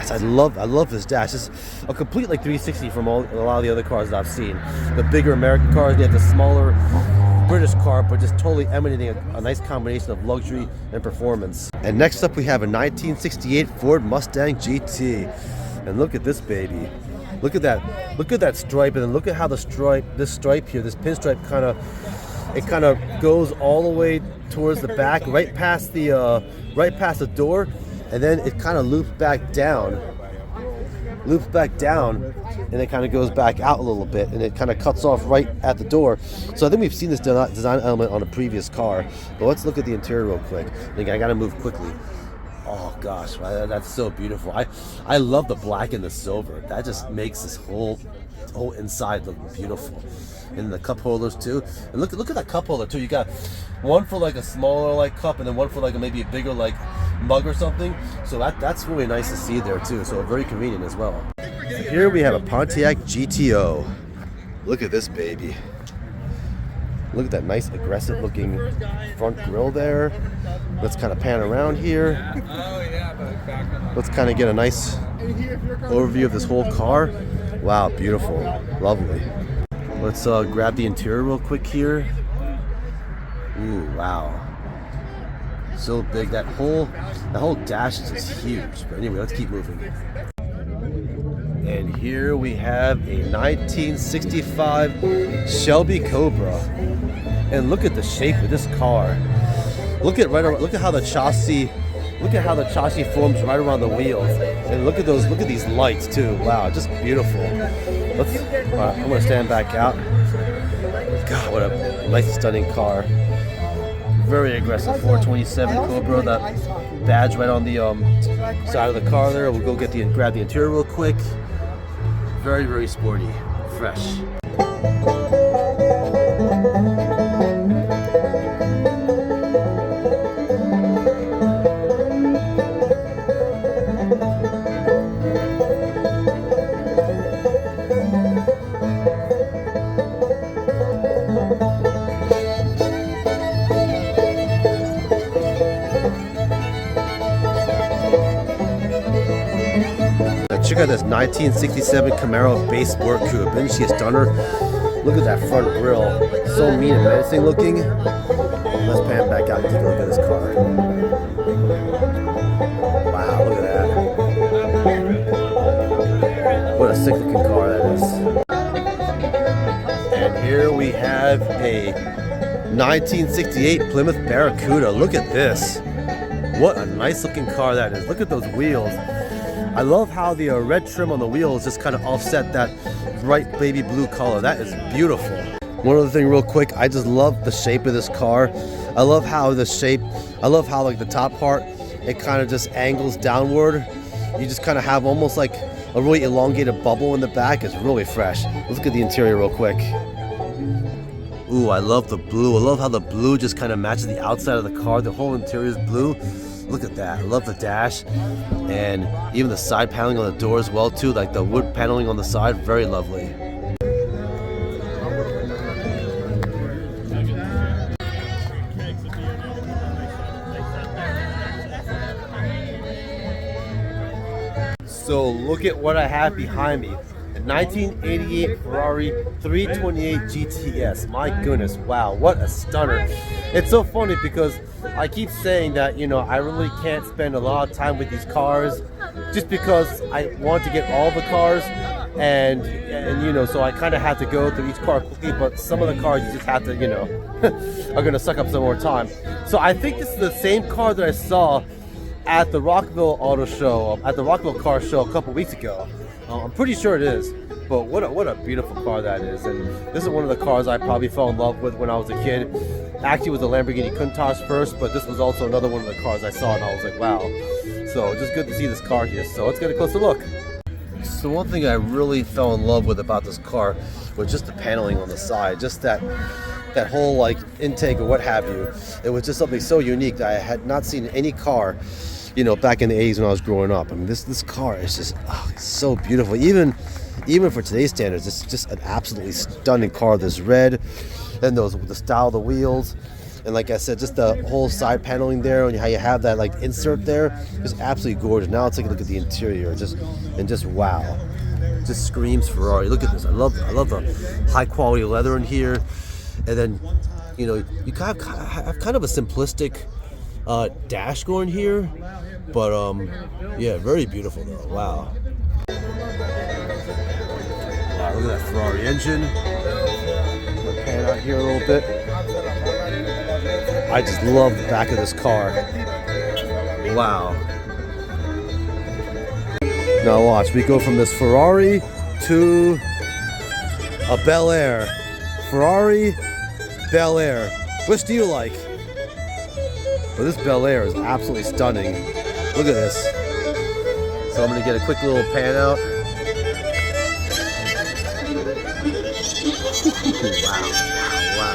I love this dash. It's a complete like 360 from a lot of the other cars that I've seen. The bigger American cars, they have the smaller British car, but just totally emanating a nice combination of luxury and performance. And next up we have a 1968 Ford Mustang GT. And look at this baby. Look at that stripe, and then look at how this stripe here, this pinstripe kind of goes all the way towards the back, right past the door, and then it kind of loops back down, and it kind of goes back out a little bit, and it kind of cuts off right at the door. So I think we've seen this design element on a previous car, but let's look at the interior real quick. I gotta move quickly. Oh gosh, that's so beautiful. I love the black and the silver. That just makes this whole inside look beautiful. And the cup holders too. And look at that cup holder too. You got one for like a smaller like cup, and then one for like maybe a bigger like mug or something. So that's really nice to see there too. So very convenient as well. Here we have a Pontiac GTO. Look at this baby. Look at that nice aggressive looking front grille there. Let's kind of pan around here. Let's kind of get a nice overview of this whole car. Wow, beautiful, lovely. Let's grab the interior real quick here. Ooh, wow. So big. That whole dash is just huge. But anyway, let's keep moving. And here we have a 1965 Shelby Cobra. And look at the shape of this car. Look at how the chassis forms right around the wheels. And look at these lights too. Wow, just beautiful. I'm gonna stand back out. God, what a nice stunning car. Very aggressive 427 Cobra. That badge right on the side of the car there. We'll go grab the interior real quick. Very, very sporty, fresh. Check out this 1967 Camaro base sport coupe. Isn't she a stunner? Look at that front grille. So mean and menacing looking. Let's pan back out and take a look at this car. Wow, look at that. What a sick looking car that is. And here we have a 1968 Plymouth Barracuda. Look at this. What a nice looking car that is. Look at those wheels. I love how the red trim on the wheels just kind of offset that bright baby blue color. That is beautiful. One other thing real quick, I just love the shape of this car. I love how like the top part, it kind of just angles downward. You just kind of have almost like a really elongated bubble in the back. It's really fresh. Let's look at the interior real quick. Ooh, I love the blue. I love how the blue just kind of matches the outside of the car. The whole interior is blue. Look at that. I love the dash. And even the side paneling on the door as well too. Like the wood paneling on the side. Very lovely. So look at what I have behind me. A 1988 Ferrari 328 GTS. My goodness, wow, what a stunner. It's so funny because I keep saying that, I really can't spend a lot of time with these cars just because I want to get all the cars and so I kind of have to go through each car quickly, but some of the cars you just have to, are going to suck up some more time. So I think this is the same car that I saw at the Rockville Auto Show, at the Rockville Car Show a couple weeks ago. I'm pretty sure it is, but what a beautiful car that is. And this is one of the cars I probably fell in love with when I was a kid. Actually, it was a Lamborghini Countach first, but this was also another one of the cars I saw, and I was like, wow. So just good to see this car here. So let's get a closer look. So one thing I really fell in love with about this car was just the paneling on the side, just that whole like intake or what have you. It was just something so unique that I had not seen in any car, back in the 80s when I was growing up. I mean, this car is just it's so beautiful. Even for today's standards, it's just an absolutely stunning car. This red, and the style of the wheels, and like I said, just the whole side paneling there, and how you have that like insert there, just absolutely gorgeous. Now let's take a look at the interior, just wow, just screams Ferrari. Look at this. I love the high quality leather in here, and then you kind of have kind of a simplistic dash going here, but yeah, very beautiful though. Wow, look at that Ferrari engine. I'm gonna pan out here a little bit. I just love the back of this car. Wow. Now watch, we go from this Ferrari to a Bel Air. Ferrari, Bel Air. Which do you like? But this Bel Air is absolutely stunning. Look at this. So I'm gonna get a quick little pan out. Wow.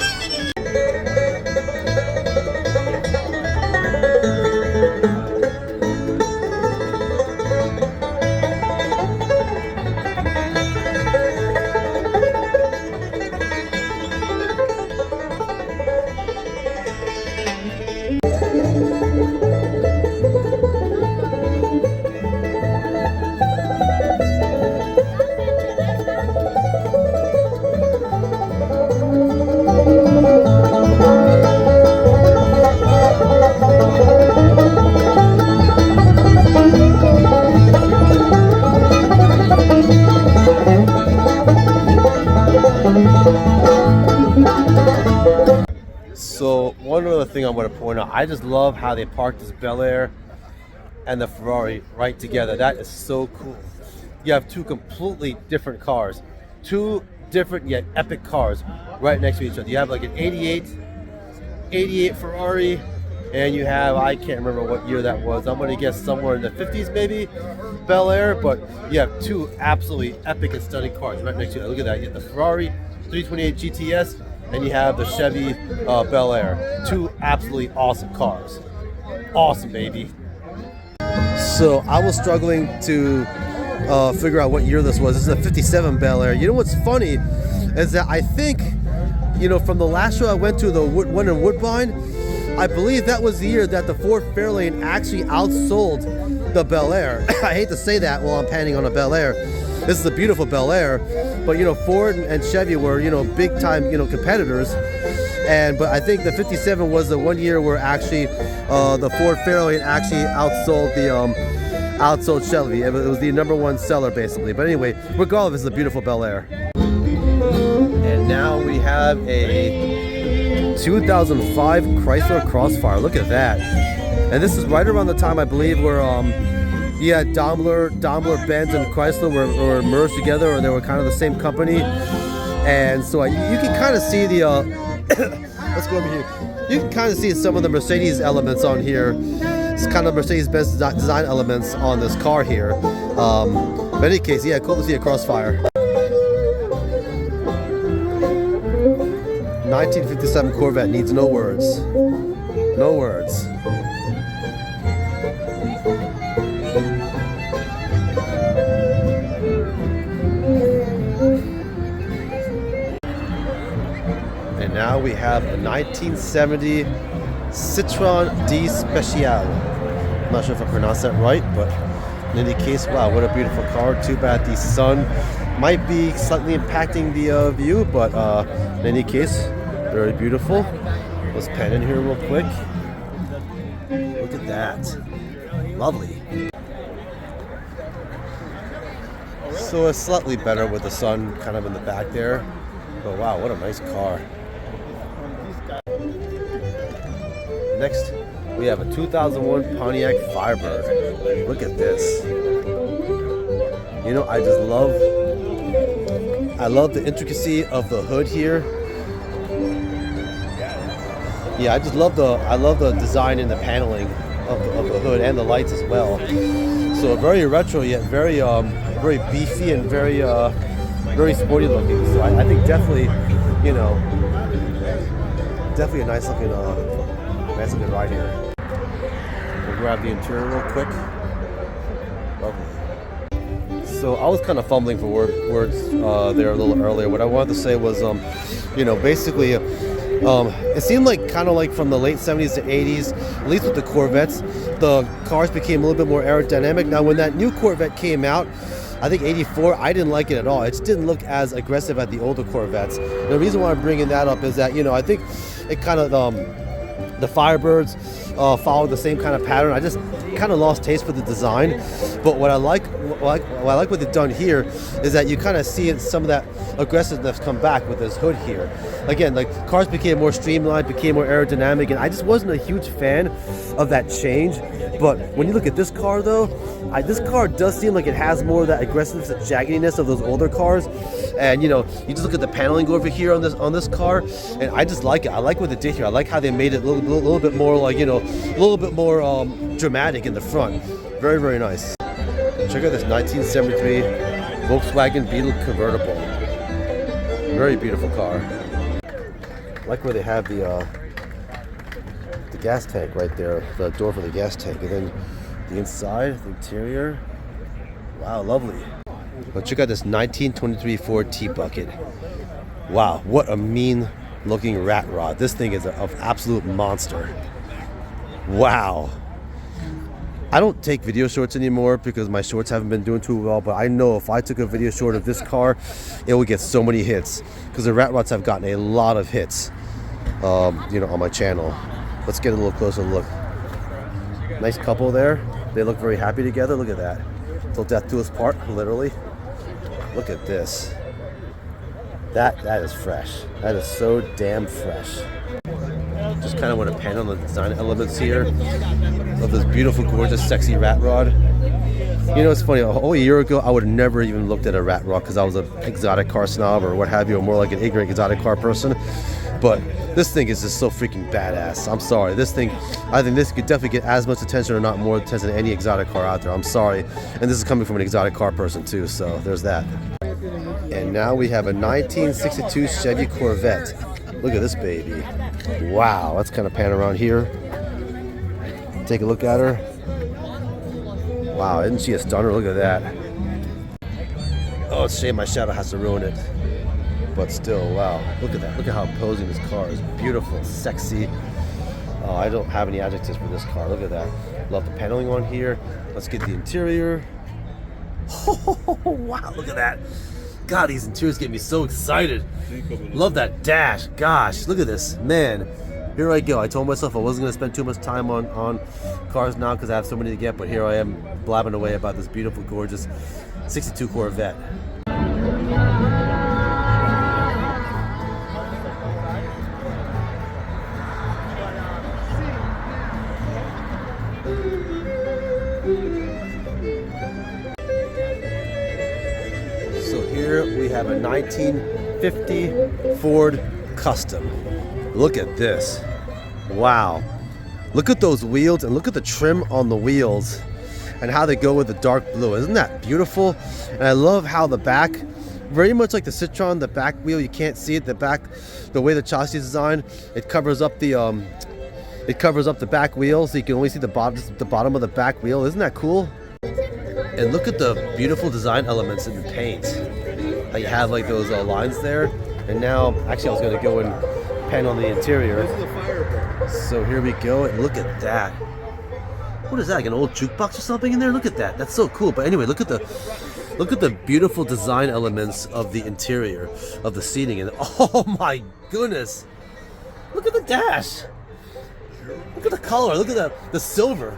So one other thing I want to point out, I just love how they parked this Bel Air and the Ferrari right together. That is so cool. You have two completely different cars, two different yet epic cars right next to each other. You have like an 88 Ferrari, and you have, I can't remember what year that was. I'm going to guess somewhere in the 50s maybe, Bel Air, but you have two absolutely epic and stunning cars right next to each other. Look at that. You have the Ferrari 328 GTS, and you have the Chevy Bel Air. Two absolutely awesome cars. Awesome, baby. So I was struggling to figure out what year this was. This is a 57 Bel Air. You know what's funny is that I think, you know, from the last show I went to, the one in Woodbine, I believe that was the year that the Ford Fairlane actually outsold the Bel Air. I hate to say that while I'm panning on a Bel Air. This is a beautiful Bel Air, but you know, Ford and Chevy were, you know, big time, you know, competitors. But I think the 57 was the one year where actually the Ford Fairlane actually outsold Chevy. It was the #1 seller basically. But anyway, regardless, it's a beautiful Bel Air. And now we have a 2005 Chrysler Crossfire. Look at that. And this is right around the time, I believe, where yeah, Daimler, Benz, and Chrysler were merged together, or they were kind of the same company. And so you can kind of see the let's go over here. You can kind of see some of the Mercedes elements on here. It's kind of Mercedes-Benz design elements on this car here. But in any case, yeah, cool to see a Crossfire. 1957 Corvette needs no words. No words. And now we have a 1970 Citroën D Special. I'm not sure if I pronounced that right, but in any case, wow, what a beautiful car. Too bad the sun might be slightly impacting the view, but in any case, very beautiful. Let's pan in here real quick. Look at that. Lovely. So it's slightly better with the sun kind of in the back there. But wow, what a nice car. Next, we have a 2001 Pontiac Firebird. Look at this. You know, I love the intricacy of the hood here. Yeah, I love the design and the paneling of the hood and the lights as well. So very retro yet very beefy and very sporty looking. So I think definitely, you know, definitely a nice looking ride here. We'll grab the interior real quick. Lovely. So I was kind of fumbling for words there a little earlier. What I wanted to say was, you know, basically, it seemed like kind of like from the late 70s to 80s, at least with the Corvettes, the cars became a little bit more aerodynamic. Now, when that new Corvette came out, I think 84, I didn't like it at all. It just didn't look as aggressive as the older Corvettes. The reason why I'm bringing that up is that, you know, I think it kind of, the Firebirds followed the same kind of pattern. I just kind of lost taste for the design. But what I like what they've done here is that you kind of see some of that aggressiveness come back with this hood here. Again, like cars became more streamlined, became more aerodynamic, and I just wasn't a huge fan of that change. But when you look at this car though, this car does seem like it has more of that aggressiveness, that jaggediness of those older cars. And you know, you just look at the paneling over here on this car, and I just like it. I like what they did here. I like how they made it a little bit more like, you know, a little bit more dramatic in the front. Very, very nice. Check out this 1973 Volkswagen Beetle convertible. Very beautiful car. I like where they have the gas tank right there, the door for the gas tank, and then the inside, the interior. Wow, lovely. But check out this 1923 Ford T-Bucket. Wow, what a mean looking rat rod. This thing is an absolute monster. Wow. I don't take video shorts anymore because my shorts haven't been doing too well, but I know if I took a video short of this car, it would get so many hits because the rat rods have gotten a lot of hits, you know, on my channel. Let's get a little closer look. Nice couple there. They look very happy together. Look at that. Till death do us part, literally. Look at this. That is fresh. That is so damn fresh. just kind of want to pan on the design elements here of this beautiful, gorgeous, sexy rat rod. You know, it's funny. A year ago, I would have never even looked at a rat rod because I was an exotic car snob or what have you, or more like an ignorant exotic car person. But this thing is just so freaking badass. I'm sorry. This thing, I think this could definitely get as much attention or not more attention than any exotic car out there. I'm sorry. And this is coming from an exotic car person too, so there's that. And now we have a 1962 Chevy Corvette. Look at this baby. Wow, let's kind of pan around here. Take a look at her. Wow, isn't she a stunner? Look at that. Oh, it's a shame my shadow has to ruin it. But still, wow. Look at that. Look at how imposing this car is. Beautiful, sexy. Oh, I don't have any adjectives for this car. Look at that. Love the paneling on here. Let's get the interior. Oh, wow, look at that. God, these interiors get me so excited. Love that dash. Gosh, look at this. Man, here I go. I told myself I wasn't going to spend too much time on cars now because I have so many to get, but here I am blabbing away about this beautiful, gorgeous 62 Corvette. So here we have a 1950 Ford Custom. Look at this. Wow. Look at those wheels and look at the trim on the wheels and how they go with the dark blue. Isn't that beautiful? And I love how the back, very much like the Citroen, the back wheel, you can't see it. The back, the way the chassis is designed, it covers up the back wheel, so you can only see the bottom of the back wheel. Isn't that cool? And look at the beautiful design elements in the paint. How you have like those lines there. And now, actually I was gonna go and pan on the interior. So here we go, and look at that. What is that, like an old jukebox or something in there? Look at that, that's so cool. But anyway, look at the beautiful design elements of the interior, of the seating. And oh my goodness, look at the dash. Look at the color, look at the silver.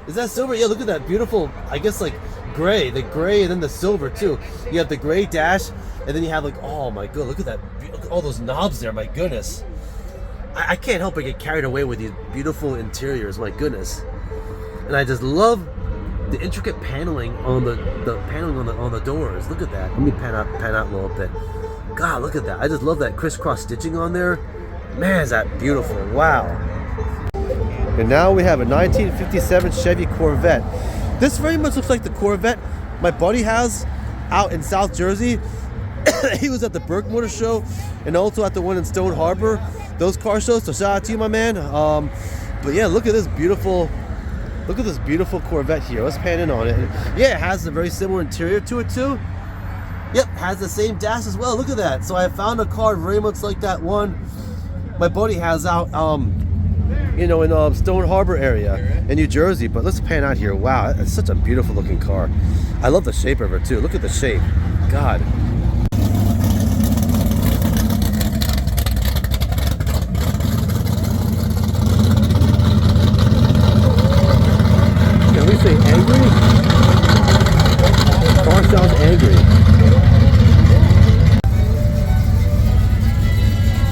Is that silver? Yeah, look at that beautiful, I guess like gray, the gray and then the silver too. You have the gray dash and then you have like, oh my god, look at that, look at all those knobs there, my goodness. I can't help but get carried away with these beautiful interiors, my goodness. And I just love the intricate paneling on the paneling on the doors. Look at that. Let me pan out a little bit. God, look at that. I just love that crisscross stitching on there. Man, is that beautiful. Wow. And now we have a 1957 Chevy Corvette. This very much looks like the Corvette my buddy has out in South Jersey. He was at the Burke Motor Show and also at the one in Stone Harbor. Those car shows, so shout out to you, my man. But yeah, look at this beautiful Corvette here. Let's pan in on it. And yeah, it has a very similar interior to it too. Yep, has the same dash as well. Look at that. So I found a car very much like that one my buddy has out in Stone Harbor area in New Jersey. But let's pan out here. Wow, it's such a beautiful looking car. I love the shape of it too. Look at the shape. God. Can we say angry? The car sounds angry.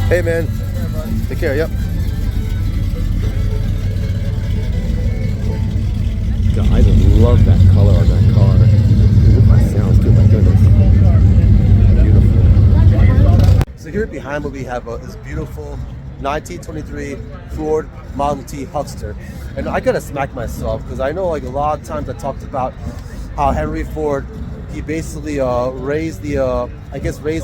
Hey man. Take care, yep. God, I just love that color on that car. Ooh, that sounds good, my goodness. Beautiful. So here behind me we have this beautiful 1923 Ford Model T Huckster. And I gotta smack myself because I know like a lot of times I talked about how Henry Ford, he basically raised the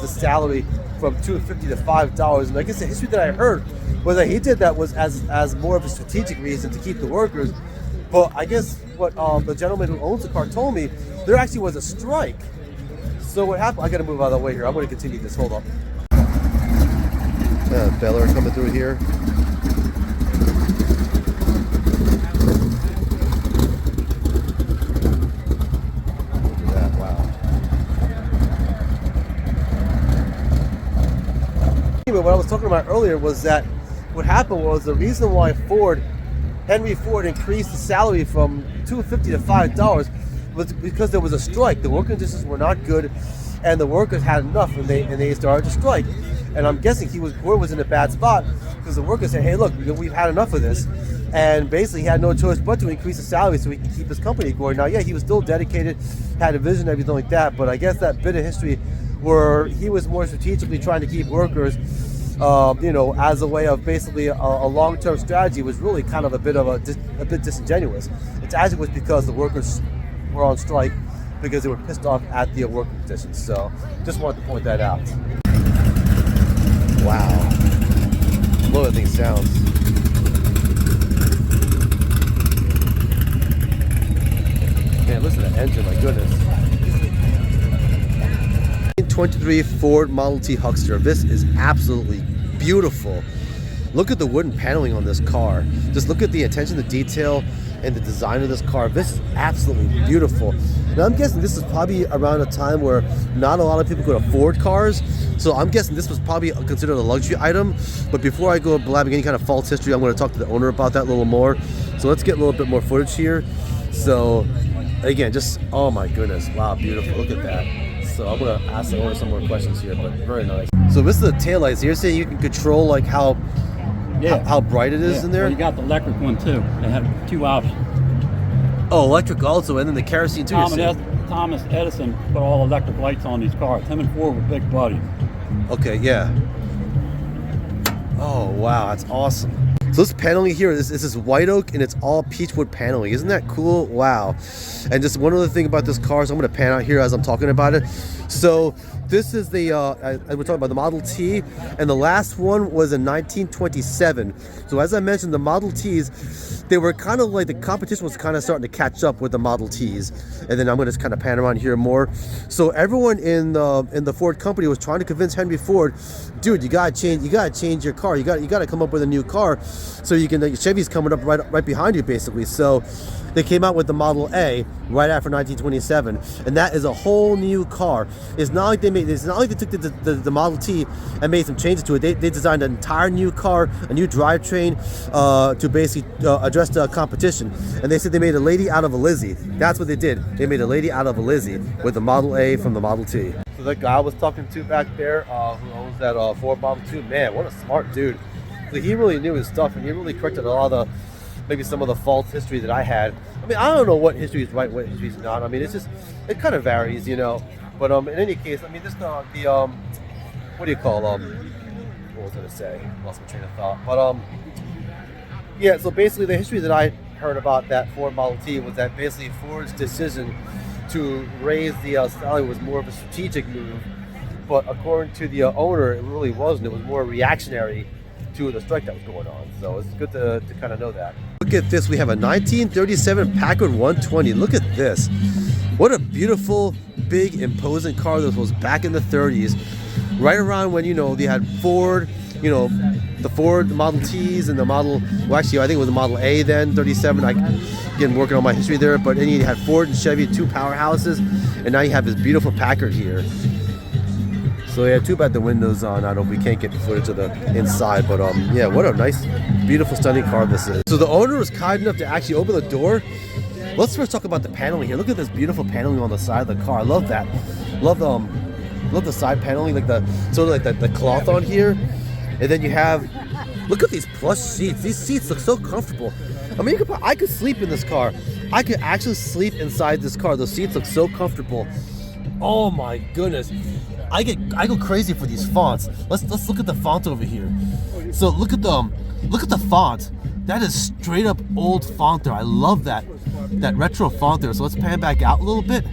salary from $2.50 to $5. And I guess the history that I heard was that he did that was as more of a strategic reason to keep the workers. But I guess what the gentleman who owns the car told me, there actually was a strike. So what happened? I gotta move out of the way here. I'm gonna continue this. Hold up. Bel Air coming through here. Look at that, wow. Anyway, what I was talking about earlier was that what happened was the reason why Henry Ford increased the salary from $2.50 to $5 was because there was a strike. The work conditions were not good, and the workers had enough, and they started to strike. And I'm guessing Ford was in a bad spot because the workers said, hey, look, we've had enough of this. And basically, he had no choice but to increase the salary so he could keep his company going. Now, yeah, he was still dedicated, had a vision, everything like that. But I guess that bit of history where he was more strategically trying to keep workers, as a way of basically a long-term strategy was really kind of a bit disingenuous. It's as it was because the workers were on strike because they were pissed off at the working conditions. So just wanted to point that out. Wow. Look at these sounds. Man, listen to that engine, my goodness. 23 Ford Model T Huckster. This is absolutely beautiful. Look at the wooden paneling on this car. Just look at the attention to detail and the design of this car. This is absolutely beautiful. Now I'm guessing this is probably around a time where not a lot of people could afford cars. So I'm guessing this was probably considered a luxury item. But before I go blabbing any kind of false history, I'm going to talk to the owner about that a little more. So let's get a little bit more footage here. So again, just, oh my goodness. Wow, beautiful. Look at that. So I'm going to ask the owner some more questions here, but very nice. So this is the taillights. So you're saying you can control like how bright it is in there? Well, you got the electric one too. They have 2 options. Oh, electric also, and then the kerosene too. Thomas Edison put all electric lights on these cars. Him and Ford were big buddies. Okay, yeah. Oh, wow, that's awesome. So this paneling here, this is white oak and it's all peachwood paneling. Isn't that cool? Wow. And just one other thing about this car, so I'm going to pan out here as I'm talking about it. So this is the, we're talking about the Model T, and the last one was in 1927. So as I mentioned, the Model Ts, they were kind of like, the competition was kind of starting to catch up with the Model Ts. And then I'm going to just kind of pan around here more. So everyone in the Ford company was trying to convince Henry Ford, dude, you gotta change your car. You gotta come up with a new car, so you can. Chevy's coming up right behind you, basically. So they came out with the Model A right after 1927, and that is a whole new car. It's not like they took the Model T and made some changes to it. They designed an entire new car, a new drivetrain, to basically address the competition. And they said they made a lady out of a Lizzie. That's what they did. They made a lady out of a Lizzie with the Model A from the Model T. So the guy I was talking to back there, who owns that Ford Model 2, man, what a smart dude. So he really knew his stuff, and he really corrected a lot of maybe some of the false history that I had. I mean, I don't know what history is right, what history is not. I mean, it's just, it kind of varies, But in any case, I mean, this what do you call what was I going to say? Lost my train of thought. But yeah. So basically, the history that I heard about that Ford Model T was that basically Ford's decision to raise the salary was more of a strategic move, but according to the owner, it really wasn't. It was more reactionary to the strike that was going on. So it's good to kind of know that. Look at this. We have a 1937 Packard 120. Look at this. What a beautiful, big, imposing car this was back in the 30s. Right around when, they had Ford, the Ford Model Ts and the Model, well, actually, I think it was the Model A then, 37. Again, working on my history there. But then you had Ford and Chevy, 2 powerhouses. And now you have this beautiful Packard here. So yeah, too bad the windows on. I don't. We can't get the footage of the inside, but yeah, what a nice, beautiful, stunning car this is. So the owner was kind enough to actually open the door. Let's first talk about the paneling here. Look at this beautiful paneling on the side of the car. I love that. Love the side paneling, like the sort of like the cloth on here. And then you have, look at these plush seats. These seats look so comfortable. I mean, I could sleep in this car. I could actually sleep inside this car. Those seats look so comfortable. Oh my goodness. I go crazy for these fonts. Let's look at the font over here. So look at the font. That is straight up old font there. I love that retro font there. So let's pan back out a little bit,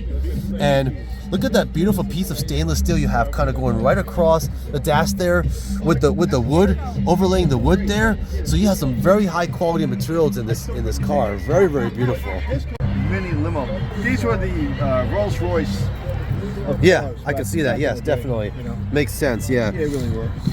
and look at that beautiful piece of stainless steel you have kind of going right across the dash there with the wood, overlaying the wood there. So you have some very high quality materials in this car. Very, very beautiful. Mini limo. These were the Rolls Royce. Yeah, I can see that. Yes, definitely. Makes sense. Yeah. Yeah, it really works.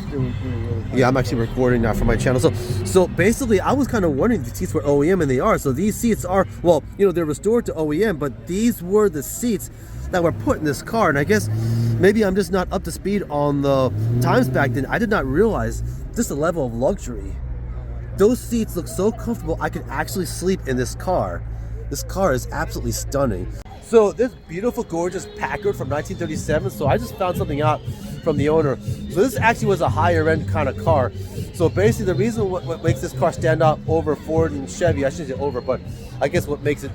Yeah, I'm actually recording now for my channel. So basically, I was kind of wondering if the seats were OEM, and they are. So these seats are, well, they're restored to OEM, but these were the seats that were put in this car. And I guess maybe I'm just not up to speed on the times back then. I did not realize just the level of luxury. Those seats look so comfortable. I could actually sleep in this car. This car is absolutely stunning. So this beautiful, gorgeous Packard from 1937. So I just found something out from the owner. So this actually was a higher end kind of car. So basically the reason what makes this car stand out over Ford and Chevy, I shouldn't say over, but I guess what makes it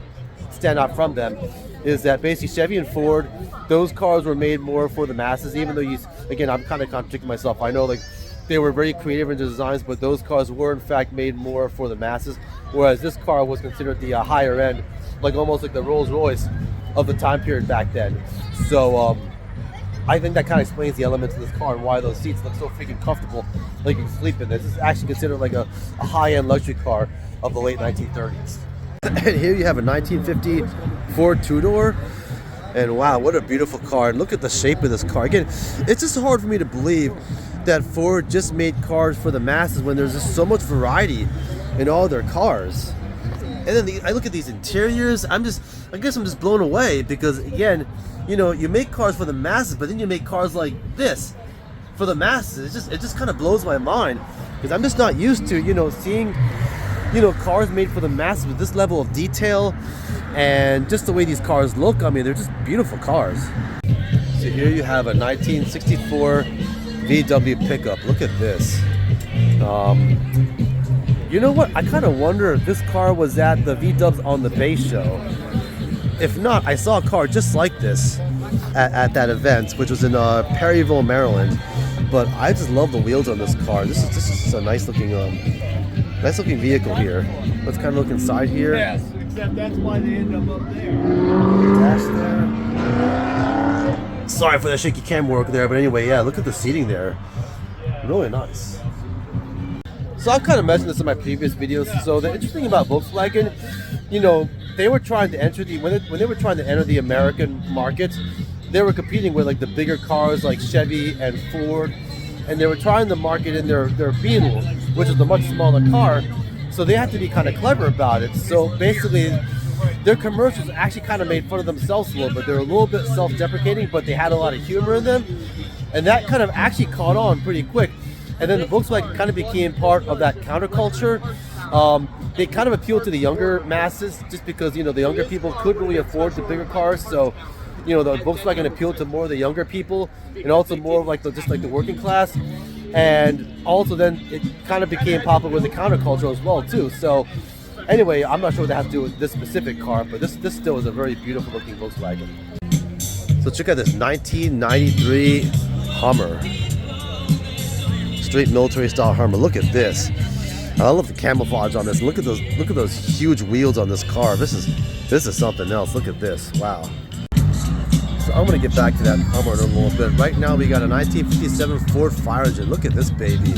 stand out from them is that basically Chevy and Ford, those cars were made more for the masses, even though again, I'm kind of contradicting myself. I know like they were very creative in their designs, but those cars were in fact made more for the masses, whereas this car was considered the higher end, like almost like the Rolls Royce of the time period back then. So I think that kind of explains the elements of this car and why those seats look so freaking comfortable, like you can sleep in this. This is actually considered like a high-end luxury car of the late 1930s. And here you have a 1950 Ford two-door, and wow, what a beautiful car. And look at the shape of this car. Again, it's just hard for me to believe that Ford just made cars for the masses when there's just so much variety in all their cars. And then I look at these interiors, I guess I'm just blown away, because again, you know, you make cars for the masses, but then you make cars like this for the masses. It just kind of blows my mind, because I'm just not used to, you know, seeing, you know, cars made for the masses with this level of detail and just the way these cars look. I mean, they're just beautiful cars. So here you have a 1964 VW pickup. Look at this. You know what? I kind of wonder if this car was at the V-Dubs on the Bay show. If not, I saw a car just like this at that event, which was in Perryville, Maryland. But I just love the wheels on this car. This is a nice looking vehicle here. Let's kind of look inside here. Yes, except that's why they end up there. Dash there. Sorry for the shaky camera work there, but anyway, yeah, look at the seating there. Really nice. So I've kind of mentioned this in my previous videos. So the interesting about Volkswagen, you know, they were trying to enter when they were trying to enter the American market, they were competing with like the bigger cars like Chevy and Ford, and they were trying to market in their Beetle, which is a much smaller car. So they had to be kind of clever about it. So basically, their commercials actually kind of made fun of themselves a little bit. They were a little bit self-deprecating, but they had a lot of humor in them, and that kind of actually caught on pretty quick. And then the Volkswagen kind of became part of that counterculture. They kind of appealed to the younger masses just because, you know, the younger people couldn't really afford the bigger cars. So, you know, the Volkswagen appealed to more of the younger people and also more of like the working class. And also then it kind of became popular with the counterculture as well too. So anyway, I'm not sure what that has to do with this specific car, but this still is a very beautiful looking Volkswagen. So check out this 1993 Hummer. Straight military style Hummer. Look at this. I love the camouflage on this. Look at those huge wheels on this car. This is something else. Look at this. Wow. So I'm gonna get back to that Hummer in a little bit. Right now we got a 1957 Ford Fire Engine. Look at this baby.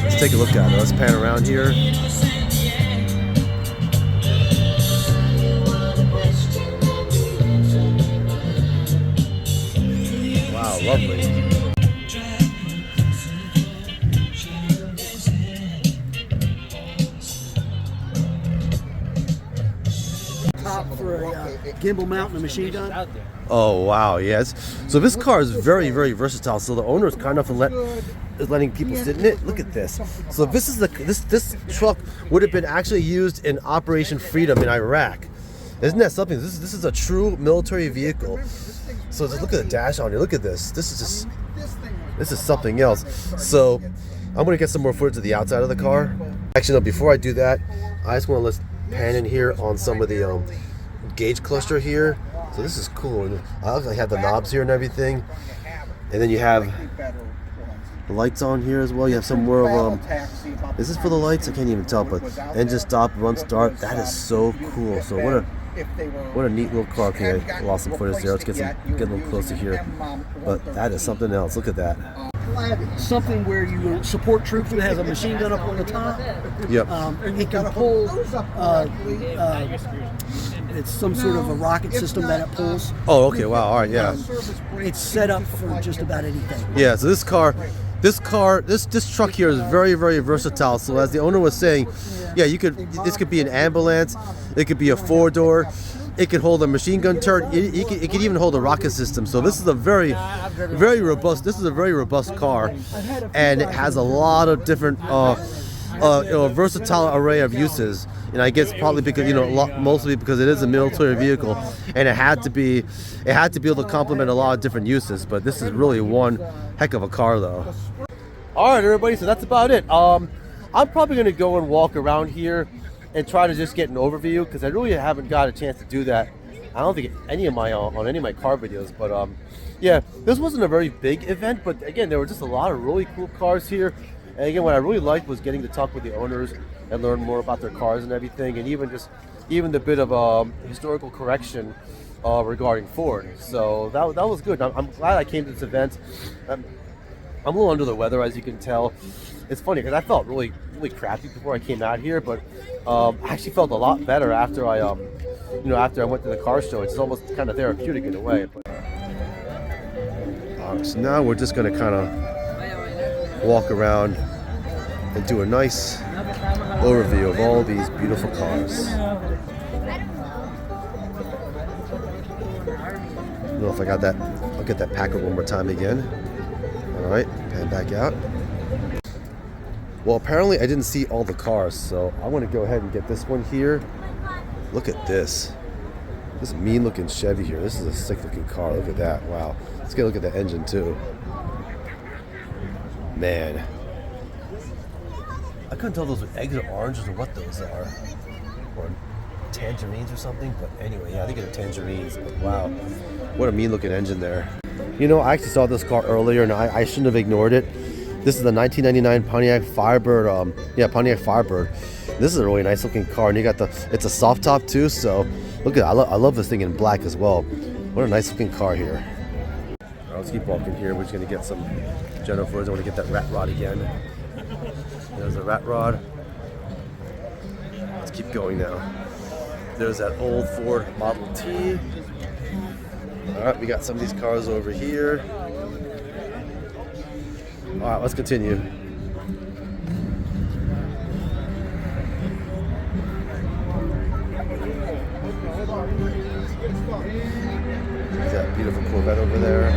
Let's take a look at it. Let's pan around here. Wow, lovely. For a gimbal mount and a machine gun. Oh wow, yes. So this car is very, very versatile. So the owner is kind enough is letting people sit in it. Look at this. So this is this truck would have been actually used in Operation Freedom in Iraq. Isn't that something? This is a true military vehicle. So just look at the dash on here. Look at this. This is something else. So I'm gonna get some more footage of the outside of the car. Actually, no. Before I do that, I just want to let's pan in here on some of the gauge cluster here. So this is cool. And I actually have the knobs here and everything. And then you have the lights on here as well. You have some more of is this for the lights? I can't even tell, but engine stop, run start. That is so cool. So what a neat little car. Okay, I lost some footage there. Let's get a little closer here. But that is something else. Look at that. Something where you support troops that has a machine gun up on the top. Yep. It can pull. It's some sort of a rocket system that it pulls. Oh, okay. Wow. All right. Yeah. It's set up for just about anything. Yeah. So this truck here is very, very versatile. So as the owner was saying, yeah, this could be an ambulance, it could be a 4-door, it could hold a machine gun turret, it could even hold a rocket system. So this is a very, very robust. This is a very robust car, and it has a lot of different a versatile array of uses. And I guess probably because mostly because it is a military vehicle, and it had to be able to complement a lot of different uses. But this is really one heck of a car, though. All right, everybody. So that's about it. I'm probably gonna go and walk around here and try to just get an overview because I really haven't got a chance to do that. I don't think any of my on any of my car videos, but yeah, this wasn't a very big event, but again, there were just a lot of really cool cars here. And again, what I really liked was getting to talk with the owners and learn more about their cars and everything, and even the bit of historical correction regarding Ford. So that was good. I'm glad I came to this event. I'm a little under the weather, as you can tell. It's funny because I felt really crappy before I came out here, but I actually felt a lot better after I after I went to the car show. It's almost kind of therapeutic in a way. So now we're just going to kind of walk around and do a nice overview of all these beautiful cars. I don't know if I got that. I'll get that Packard one more time again. All right, pan back out. Well, apparently I didn't see all the cars, so I want to go ahead and get this one here. Look at this. This mean looking Chevy here. This is a sick looking car. Look at that. Wow. Let's get a look at the engine too. Man. I couldn't tell if those were eggs or oranges or what those are. Or tangerines or something. But anyway, yeah, I think they're tangerines. But wow. What a mean looking engine there. You know, I actually saw this car earlier and I shouldn't have ignored it. This is the 1999 Pontiac Firebird. Pontiac Firebird. This is a really nice looking car, and you got it's a soft top too. So look at I love this thing in black as well. What a nice looking car here. All right, let's keep walking here. We're just gonna get some Jennifers. I want to get that rat rod again. There's the rat rod. Let's keep going now. There's that old Ford Model T. All right, we got some of these cars over here. All right, let's continue. There's that beautiful Corvette over there.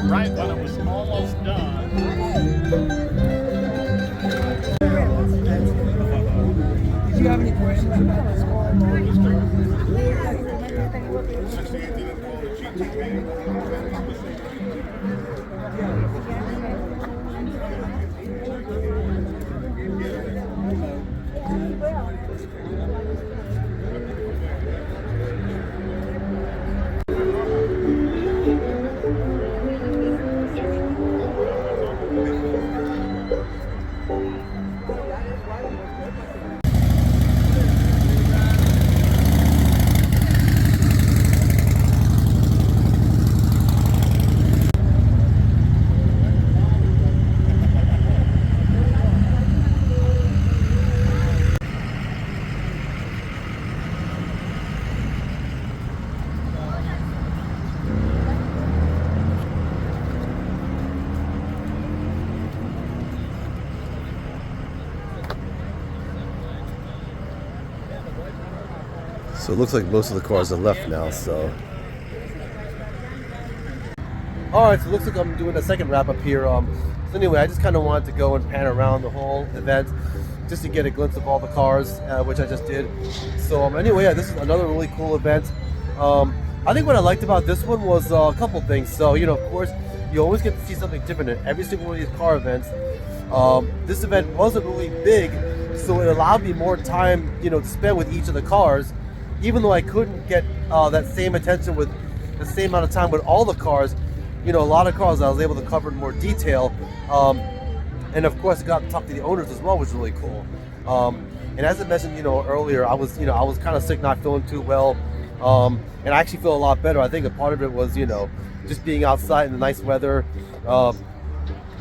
Right when it was almost done. Did you have any questions about this car? So it looks like most of the cars are left now, so. Alright, so it looks like I'm doing a second wrap up here. So anyway, I just kind of wanted to go and pan around the whole event just to get a glimpse of all the cars, which I just did. So anyway, yeah, this is another really cool event. I think what I liked about this one was a couple things. So, you know, of course, you always get to see something different at every single one of these car events. This event wasn't really big, so it allowed me more time, you know, to spend with each of the cars, even though I couldn't get that same attention with the same amount of time with all the cars. You know, a lot of cars I was able to cover in more detail. And of course, I got to talk to the owners as well, which was really cool. And as I mentioned, you know, earlier, I was kind of sick, not feeling too well. And I actually feel a lot better. I think a part of it was, you know, just being outside in the nice weather,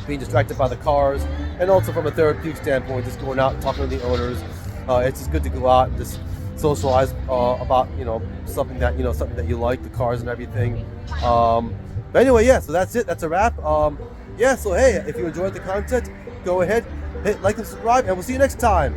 being distracted by the cars, and also from a therapeutic standpoint, just going out and talking to the owners. It's just good to go out and just socialize about, you know, something that you like, the cars and everything. But anyway, yeah, so that's it. That's a wrap. Yeah, so hey, if you enjoyed the content, go ahead, hit like and subscribe, and we'll see you next time.